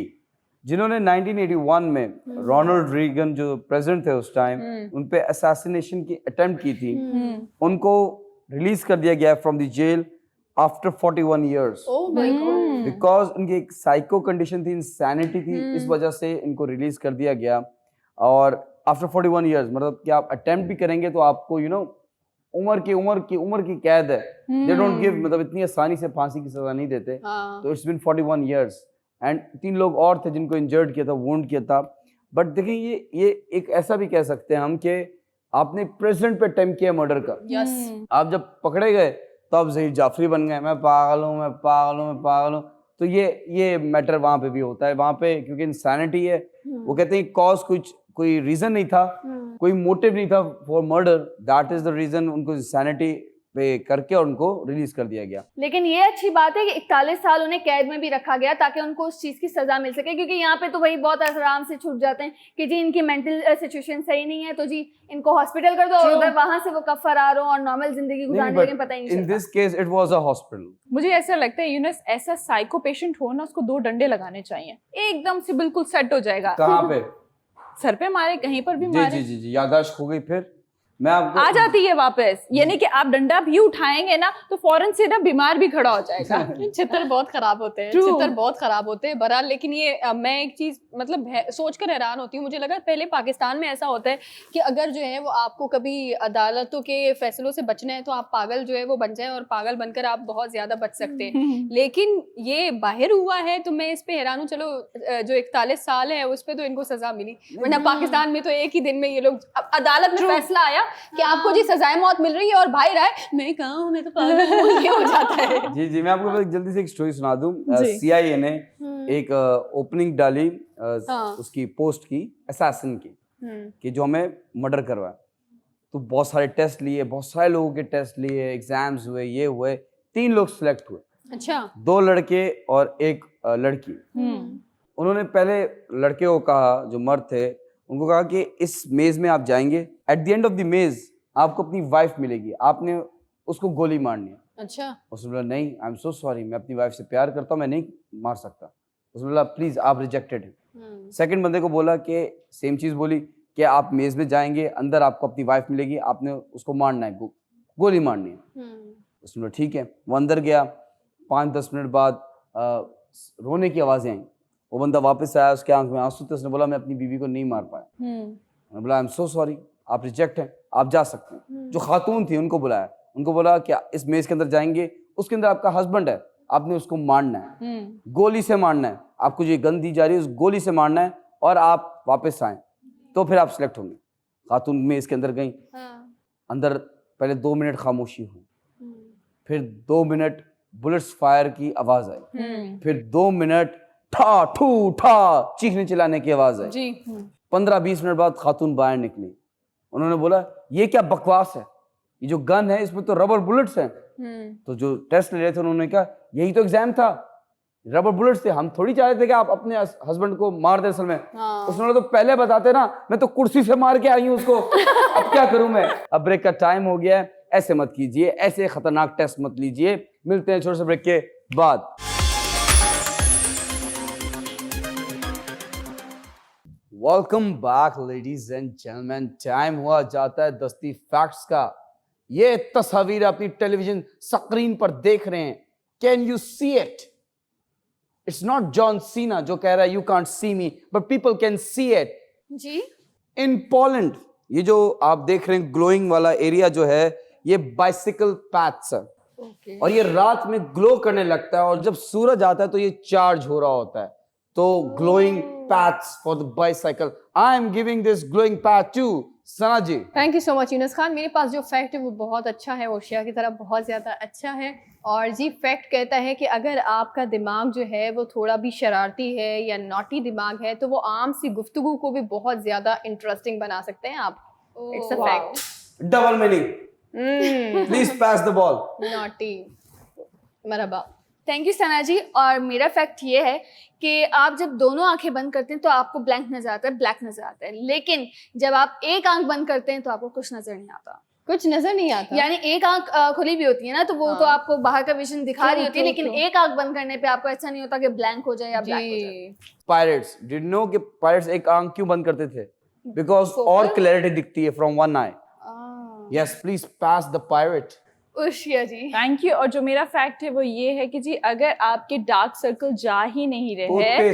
जिन्होंने 1981 में रोनाल्ड रीगन जो प्रेसिडेंट थे उस टाइम, उन पे असैसिनेशन की अटेम्प्ट की थी, उनको रिलीज कर दिया गया from the jail after 41 years. Oh my god. Because उनकी एक साइको कंडीशन थी, इंसैनिटी थी, इस वजह से इनको रिलीज कर दिया गया। और आफ्टर 41 इयर्स मतलब कि आप अटेम्प्ट भी करेंगे तो आपको उम्र की कैद है। दे डोंट गिव, मतलब इतनी आसानी से फांसी की सजा नहीं देते। तो इट्स बीन 41 इयर्स एंड 3 लोग और थे जिनको इंजर्ड किया था, वुंड किया था। बट देखिए ये एक ऐसा भी कह सकते हैं हम कि आपने प्रेसिडेंट पे अटेम्प्ट किया मर्डर का। यस। आप जब पकड़े गए तो आप ज़हीर जाफरी बन गए, मैं पागल हूँ। तो ये मैटर वहाँ पे भी होता है। वहाँ पे क्योंकि इंसैनिटी है, वो कहते हैं कॉज कोई रीजन नहीं था, कोई मोटिव नहीं था for murder, that is the reason उनको इंसैनिटी पे करके और उनको रिलीज कर दिया गया। लेकिन ये अच्छी बात है कि 41 साल उन्हें कैद में भी रखा गया ताकि उनको उस चीज की सजा मिल सके, क्योंकि यहाँ पे तो वही बहुत आराम से छूट जाते हैं कि जी इनकी मेंटल सिचुएशन सही नहीं है तो जी इनको हॉस्पिटल कर दो, और उधर वहां से वो कब फरार हो और नॉर्मल जिंदगी गुजारने लगे पता ही नहीं इन चलता। This case it was a hospital. मुझे ऐसा लगता है यूनस, ऐसा साइको पेशेंट हो ना, उसको 2 डंडे लगाने चाहिए, एकदम से बिल्कुल सेट हो जाएगा। कहाँ पे? सर पे मारे, कहीं पर भी जी मारे, जी जी जी, याददाश्त खो गई, फिर मैं आपको आ जाती है वापस। यानी कि आप डंडा भी उठाएंगे ना तो फौरन से ना बीमार भी खड़ा हो जाएगा। चित्र बहुत खराब होते हैं, True. चित्र बहुत खराब होते हैं बहरहाल। लेकिन ये मैं एक चीज मतलब सोचकर हैरान होती हूँ, मुझे लगा पहले पाकिस्तान में ऐसा होता है कि अगर जो है वो आपको कभी अदालतों के फैसलों से बचना है तो आप पागल जो है वो बन जाए, और पागल बनकर आप बहुत ज्यादा बच सकते हैं। लेकिन ये बाहर हुआ है तो मैं इस पे हैरान हूँ। चलो जो 41 साल है उस पे तो इनको सजा मिली, वरना पाकिस्तान में तो एक ही दिन में ये लोग अदालत में फैसला आया कि आपको जी सजाए मौत मिल रही है और भाई रहा है मैं कहाँ हूँ, मैं तो पागल हूँ, ये हो जाता है। जी जी, मैं आपको जल्दी से एक स्टोरी सुना दूं। जी। CIA ने एक ओपनिंग डाली हाँ। उसकी पोस्ट की, असैसिन की, कि जो हमें मर्डर करवाए। तो बहुत सारे टेस्ट लिए, बहुत सारे लोगों के टेस्ट लिए, एग्जाम्स हुए, ये हुए, 3 लोग सिलेक्ट हुए, अच्छा 2 लड़के और 1 लड़की। उन्होंने पहले लड़के को कहा, जो मर्द थे उनको कहा कि इस मेज में आप जाएंगे, at the end of the मेज आपको अपनी वाइफ मिलेगी, आपने उसको गोली मारनी है। अच्छा उसने बोला नहीं, आई एम सो सॉरी, मैं अपनी वाइफ से प्यार करता हूँ, मैं नहीं मार सकता। उसने बोला प्लीज, आप रिजेक्टेड हैं। सेकंड बंदे को बोला कि सेम चीज बोली कि आप मेज में जाएंगे, अंदर आपको अपनी वाइफ मिलेगी, आपने उसको मारना है, गोली मारनी है। उसने बोला ठीक है। वो अंदर गया, 5-10 मिनट बाद रोने की आवाजें आई। वो बंदा वापस आया, उसके आंख में आंसू थे। उसने बोला मैं अपनी बीवी को नहीं मार पाया। मैंने बोला आई एम सो सॉरी, आप रिजेक्ट हैं, आप जा सकते हैं। जो खातून थी उनको बुलाया, उनको बोला कि इस मेज के अंदर जाएंगे, उसके अंदर आपका हस्बैंड है, आपने उसको मारना है, गोली से मारना है, आपको जो गन दी जा रही है उस गोली से मारना है, और आप वापस आए तो फिर आप सिलेक्ट होंगे। खातून मेज के अंदर गई, अंदर पहले 2 मिनट खामोशी हुई, फिर 2 मिनट बुलेट्स फायर की आवाज आई, फिर 2 मिनट ठा ठू ठा चीखने चिल्लाने की आवाज आई। जी 15-20 मिनट बाद खातून बाहर निकली। उन्होंने बोला ये क्या बकवास है, ये जो गन है इसमें तो रबर बुलेट्स हैं। तो जो टेस्ट ले रहे थे उन्होंने कहा यही तो एग्जाम था, रबर बुलेट्स थे, हम थोड़ी चाह रहे थे कि आप अपने हस्बैंड को मार दे। असल में उसने तो पहले बताते ना, मैं तो कुर्सी से मार के आई हूँ उसको, अब क्या करूं मैं। अब ब्रेक का टाइम हो गया है, ऐसे मत कीजिए, ऐसे खतरनाक टेस्ट मत लीजिए। मिलते हैं छोटे से ब्रेक के बाद। Welcome back ladies and gentleman. Time हुआ जाता है दस्ती फैक्ट्स का। ये तस्वीर अपनी टेलीविजन स्क्रीन पर देख रहे हैं, can you see it? It's not John Cena जो कह रहा है you can't see me, but people can see it. जी इन पोलैंड ये जो आप देख रहे हैं ग्लोइंग वाला एरिया जो है, ये बाइसिकल पैथ्स है। और ये रात में ग्लो करने लगता है, और जब सूरज आता है तो ये चार्ज हो रहा होता है। तो glowing paths for the bicycle. I am giving this glowing path to Sana ji. Thank you so much Yunus Khan. मेरे पास जो फैक्ट है वो बहुत अच्छा है, ओशिया की तरह बहुत ज़्यादा अच्छा है। और जी फैक्ट कहता है कि अगर आपका दिमाग जो है वो थोड़ा भी शरारती है या नॉटी दिमाग है तो वो आम सी गुफ्तगू को भी बहुत ज़्यादा इंटरेस्टिंग बना सकते हैं आप। It's a fact. Double meaning. Please pass the ball. Naughty Marhaba. Thank you Sana ji. और मेरा फैक्ट ये है कि आप जब दोनों आंखें बंद करते हैं तो आपको ब्लैंक नजर आता है, ब्लैक नजर आता है, लेकिन जब आप एक आंख बंद करते हैं तो आपको कुछ नजर नहीं आता। कुछ नजर नहीं आता, यानी एक आंख खुली भी होती है ना, तो वो तो आपको बाहर का विजन दिखा रही होती है, लेकिन एक आंख बंद करने पे आपको ऐसा नहीं होता कि ब्लैंक हो जाए या ब्लैक हो जाए। पायरेट्स, डिड यू नो कि पायरेट्स एक आंख क्यों बंद करते थे? बिकॉज और क्लैरिटी दिखती है from one eye. Yes, please pass the pirate. Ushia ji thank you. और जो मेरा फैक्ट है वो ये है कि जी अगर आपके डार्क सर्कल जा ही नहीं रहे,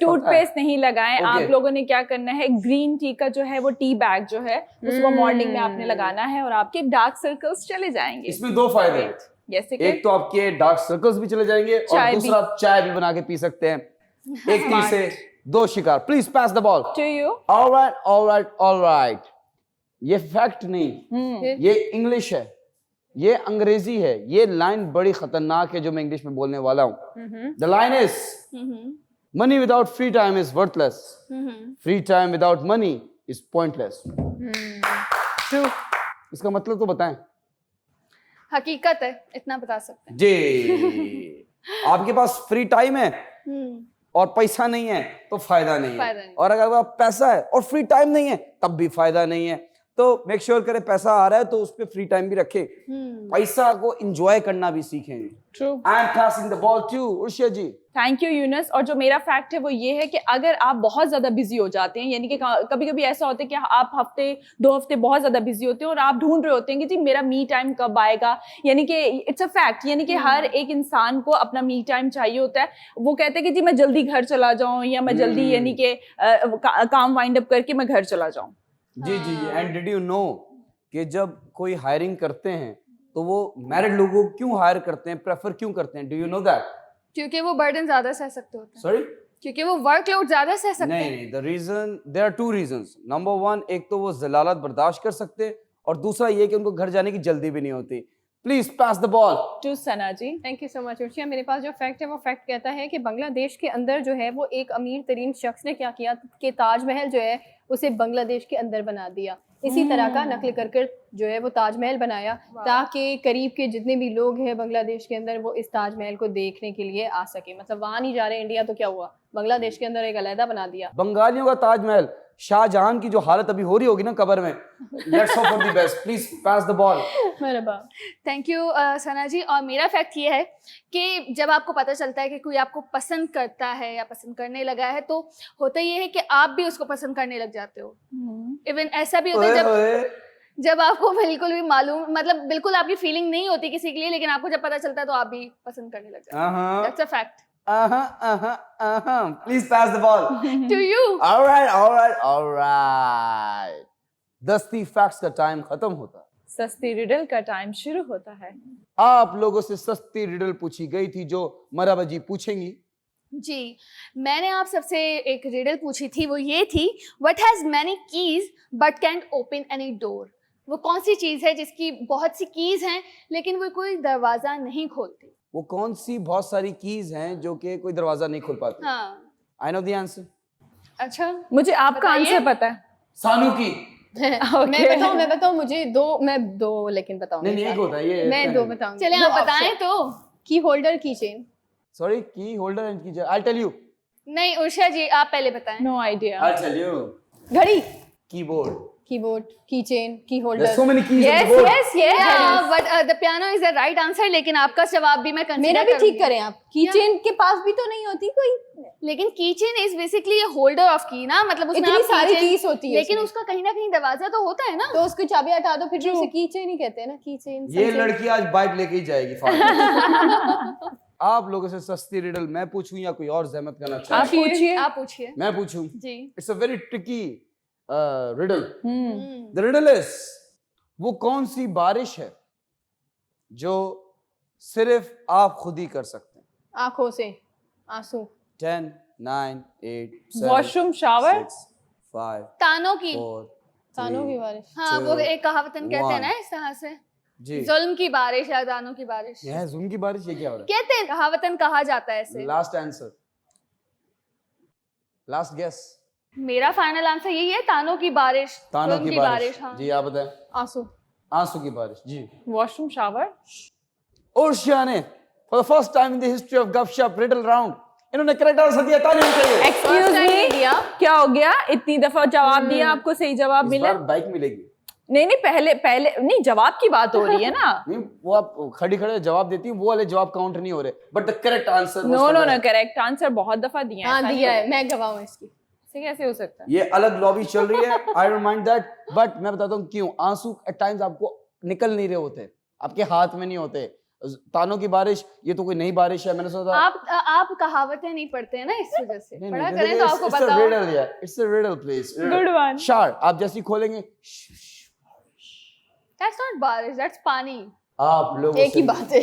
टूथपेस्ट नहीं लगाएं, आप लोगों ने क्या करना है, ग्रीन टी का जो है वो टी बैग जो है उसको मॉर्निंग में आपने लगाना है और आपके डार्क सर्कल्स चले जाएंगे। इसमें 2 फायदे हैं, जैसे कि एक तो आपके डार्क सर्कल्स भी चले जाएंगे और दूसरा आप चाय भी बना के पी सकते हैं। एक तीर से 2 शिकार। Please pass the ball to you. Alright alright alright. ये फैक्ट नहीं, ये इंग्लिश है, ये अंग्रेजी है। ये लाइन बड़ी खतरनाक है जो मैं इंग्लिश में बोलने वाला हूं। The line is money without free time is worthless, free time without money is pointless. इसका मतलब तो बताएं। हकीकत है, इतना बता सकते हैं। जी। आपके पास फ्री टाइम है और पैसा नहीं है तो फायदा नहीं फायदा है, नहीं। और अगर आप पैसा है और फ्री टाइम नहीं है तब भी फायदा नहीं है। तो मेक श्योर करें पैसा आ रहा है तो उस पर फ्री टाइम भी रखें, पैसा को एंजॉय करना भी सीखें। True. I am passing the ball to Urshia ji. Thank you Yunus. और जो मेरा फैक्ट है वो ये है कि अगर आप बहुत ज़्यादा बिजी हो जाते हैं, यानी कि कभी कभी ऐसा होता है कि आप हफ्ते 2 हफ्ते बहुत ज़्यादा बिजी होते हैं और आप ढूंढ रहे होते हैं कि जी मेरा मी टाइम कब आएगा, यानी कि इट्स अ फैक्ट, यानी कि हर एक इंसान को अपना मी टाइम चाहिए होता है। वो कहते हैं कि जी मैं जल्दी घर चला जाऊँ या मैं जल्दी यानी कि काम वाइंड अप करके मैं घर चला जाऊँ। जी जी। एंड डिड यू नो कि जब कोई हायरिंग करते हैं तो वो मैरिड लोगों को क्यों हायर करते हैं, प्रेफर क्यों करते हैं? Do you know that? क्योंकि वो बर्डन ज्यादा सह सकते होते हैं। सॉरी? क्योंकि वो वर्कलोड ज्यादा सह सकते नहीं हैं। नहीं, the reason, there are 2 reasons. Number 1, एक तो वो जलालत बर्दाश्त कर सकते हैं, और दूसरा ये कि उनको घर जाने की जल्दी भी नहीं होती। Please pass the ball to Sana ji. Thank you so much Urshia. मेरे पास जो फैक्ट है वो फैक्ट कहता है कि बांग्लादेश के अंदर जो है वो एक अमीर तरीन शख्स ने क्या किया कि ताजमहल जो है उसे बांग्लादेश के अंदर बना दिया। इसी तरह का नकल कर जो है वो ताजमहल बनाया ताकि करीब के जितने भी लोग हैं बांग्लादेश के अंदर वो इस ताजमहल को देखने के लिए आ सके। मतलब वहाँ नहीं जा रहे इंडिया तो क्या हुआ, बांग्लादेश के अंदर एक अलहदा बना दिया। बंगालियों का ताजमहल, शाहजहां की जो हालत अभी हो रही होगी ना कब्र में। Let's hope for the best. Please pass the ball. Marhaba. Thank you Sana ji. और मेरा फैक्ट ये है कि जब आपको पता चलता है कि कोई आपको पसंद करता है या पसंद करने लगा है तो होता ये है कि आप भी उसको पसंद करने लग जाते हो। इवन ऐसा भी होता है जब आपको बिल्कुल भी मालूम, मतलब बिल्कुल आपकी फीलिंग नहीं होती किसी के लिए, लेकिन आपको जब पता चलता है तो आप भी पसंद करने लग जाते हो। That's a fact. Please pass the ball to you. Alright. दस्ती फैक्ट्स का टाइम खत्म होता है, सस्ती रिडल का टाइम शुरू होता है। आप लोगों से सस्ती रिडल पूछी गई थी जो मरहबा जी पूछेंगी। जी, मैंने आप सबसे एक रिडल पूछी थी, वो ये थी, what has many keys but can't open any door. वो कौन सी चीज है जिसकी बहुत सी कीज हैं लेकिन वो कोई दरवाजा नहीं खोलती? वो कौन सी बहुत सारी कीज हैं जो कि कोई दरवाजा नहीं खोल पाती? हाँ। I know the answer. अच्छा, मुझे आपका बताइए। आंसर पता है। सानू की। मैं बताऊं मुझे दो लेकिन बताऊंगी। नहीं एक होता है ये। मैं 2 बताऊंगी। चले आप बताएं तो। की होल्डर की चेन। सॉरी, की होल्डर एंड की, आई टेल यू। नहीं उर्षा जी आप पहले बताएं। No idea. I tell you. घड़ी, keyboard. Keyboard, key chain, key holder. There's so many keys on Yes, the board. yes, yes. But the piano is the right answer, लेकिन आपका जवाब भी मैं कंसीडर मेरा भी करूंगी। ठीक करें आप। की चेन के पास भी तो नहीं होती कोई, लेकिन keychain is basically a holder of key ना, मतलब उसमें इतनी आप सारी keychain- कीज होती है लेकिन उसमें। उसका कहीं ना कहीं दरवाजा तो होता है ना। तो उसको चाबी हटा दो फिर उसे की चेन ही कहते हैं ना, की चेन। ये लड़की आज बाइक लेके ही जाएगी फाड़। आप लोगों से सस्ती रिडल मैं पूछूं या कोई और जहमत करना आप चाहे? पूछिए। आप पूछिए मैं पूछूं। जी। It's a very tricky riddle. Hmm. The riddle is, वो कौन सी बारिश है जो सिर्फ आप खुद ही कर सकते हैं? आंखों से आंसू। 10 9 8 7 वॉशरूम शावर। 6 5 तानों की। 4 तानों की बारिश। हाँ, वो एक कहावतन कहते हैं ना one. इस तरह से, जी। जुल्म की बारिश या तानों की बारिश ये है जुल्म की बारिश, ये क्या हो रहा कहते हैं, कहावतन कहा जाता है है? इसे। Last answer, last guess. मेरा फाइनल आंसर यही है, तानों की बारिश, तानों जुल्म की बारिश। हाँ। जी आप बताएं। आंसू। आंसू की बारिश। जी। Washroom shower. उर्शिया ने for the first time in the history of Gupshup riddle round इन्होंने करेक्ट आंसर दिया, तालियां चाहिए। एक्सक्यूज time नहीं मी, दिया। क्या हो गया? इतनी दफा जवाब दिया, आपको सही जवाब इस मिला? बार बाइक मिलेगी। नहीं पहले पहले नहीं, जवाब की बात हो रही है ना। नहीं, वो आप खड़ी खड़े जवाब देती हैं, वो वाले जवाब काउंट नहीं हो रहे, but the correct answer no no no, correct answer बहुत दफा दिया है। हाँ ऐसा नहीं दिया हो- है, मैं गवाह हूँ इसकी। ऐसे कैसे हो सकता है? ये अलग लॉबी चल रही है, I don't mind that, but मैं बताता हूँ क्यों। आंसू एट टाइम्स आपको निकल नहीं रहे होते, आपके हाथ में नहीं होते। तानों की बारिश, ये तो कोई नई बारिश है, मैंने सोचा। आप कहावतें नहीं पढ़ते हैं ना, इस वजह से नहीं, पढ़ा नहीं, करें तो आपको पता हो। रिडल, यार it's a riddle please. Good one. शार, आप जैसे ही खोलेंगे, दैट्स नॉट बारिश, दैट्स पानी। आप लोगों एक ही से बात है।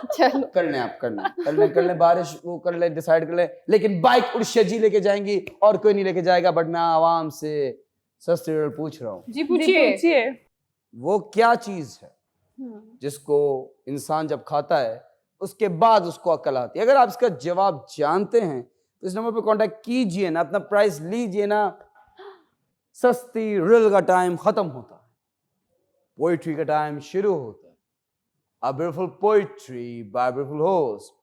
चलो कर लें, आप कर लें बारिश, वो कर ले, डिसाइड कर ले, लेकिन बाइक उर्शिया जी लेके जाएंगी और कोई नहीं लेके जाएगा। बट मैं आवाम से सस्ती रिडल पूछ रहा हूँ, जी पूछिए। वो क्या चीज है जिसको इंसान जब खाता है उसके बाद उसको अकल आती है? अगर आप इसका जवाब जानते हैं तो इस नंबर पे कांटेक्ट कीजिए ना, अपना प्राइस लीजिए ना। सस्ती रिडल का टाइम खत्म होता है, पोइट्री का टाइम शुरू होता है। a beautiful poetry by a beautiful host.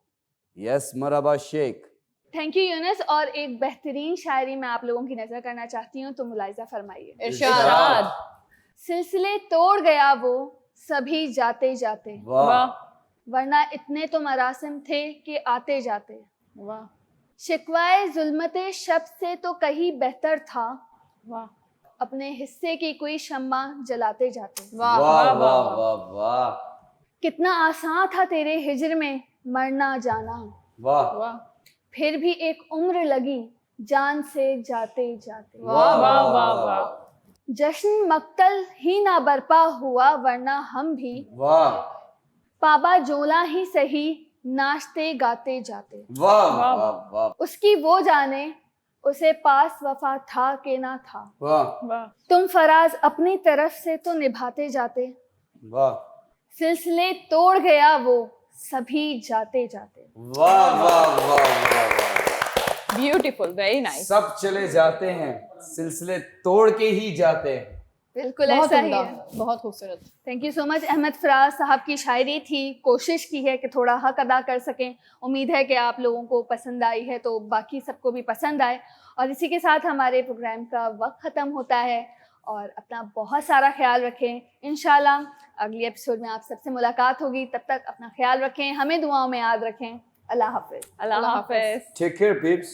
Yes, Marhaba Sheikh. Thank you Yunus. और एक बेहतरीन शायरी मैं आप लोगों की नजर करना चाहती हूँ, तो मुलाहिजा फरमाइए। इरशाद। सिलसिले तोड़ गया वो सभी जाते जाते, वाह वरना इतने तो मरासिम थे कि आते जाते। वाह शिकवाए जुल्मते शब से तो कहीं बेहतर था, वाह अपने हिस्से की कोई शम्मा जलाते जाते। वाह वाह वाह वाह वाह कितना आसान था तेरे हिजर में मरना जाना, वाह वाह फिर भी एक उम्र लगी जान से जाते जाते। वाह वाह वाह वाह जश्न मक्तल ही ना बरपा हुआ, वरना हम भी वाह पाबा जोला ही सही नाचते गाते जाते। वाह वाह वाह उसकी वो जाने उसे पास वफा था कि ना था, वाह वाह तुम फराज अपनी तरफ से तो निभाते जाते। वाह सिलसिले तोड़ गया वो सभी जाते जाते। वाह वाह वाह वाह। Beautiful, very nice. सब चले जाते हैं, सिलसिले तोड़ के ही जाते हैं। बिल्कुल बहुत ऐसा ही उम्दा, है। बहुत खूबसूरत। Thank you so much. Ahmad Faraz साहब की शायरी थी, कोशिश की है कि थोड़ा हक अदा कर सकें। उम्मीद है कि आप लोगों को पसंद आई है, तो बाकी सबको भी पसंद आए। और इसी के साथ हमारे प्रोग्राम का वक्त ख़त्म होता है, और अपना बहुत सारा ख्याल रखें। इंशाल्लाह अगली एपिसोड में आप सबसे मुलाकात होगी। तब तक अपना ख्याल रखें, हमें दुआओं में याद रखें। अल्लाह हाफ़िज़। अल्लाह हाफ़िज़। Take care, peeps.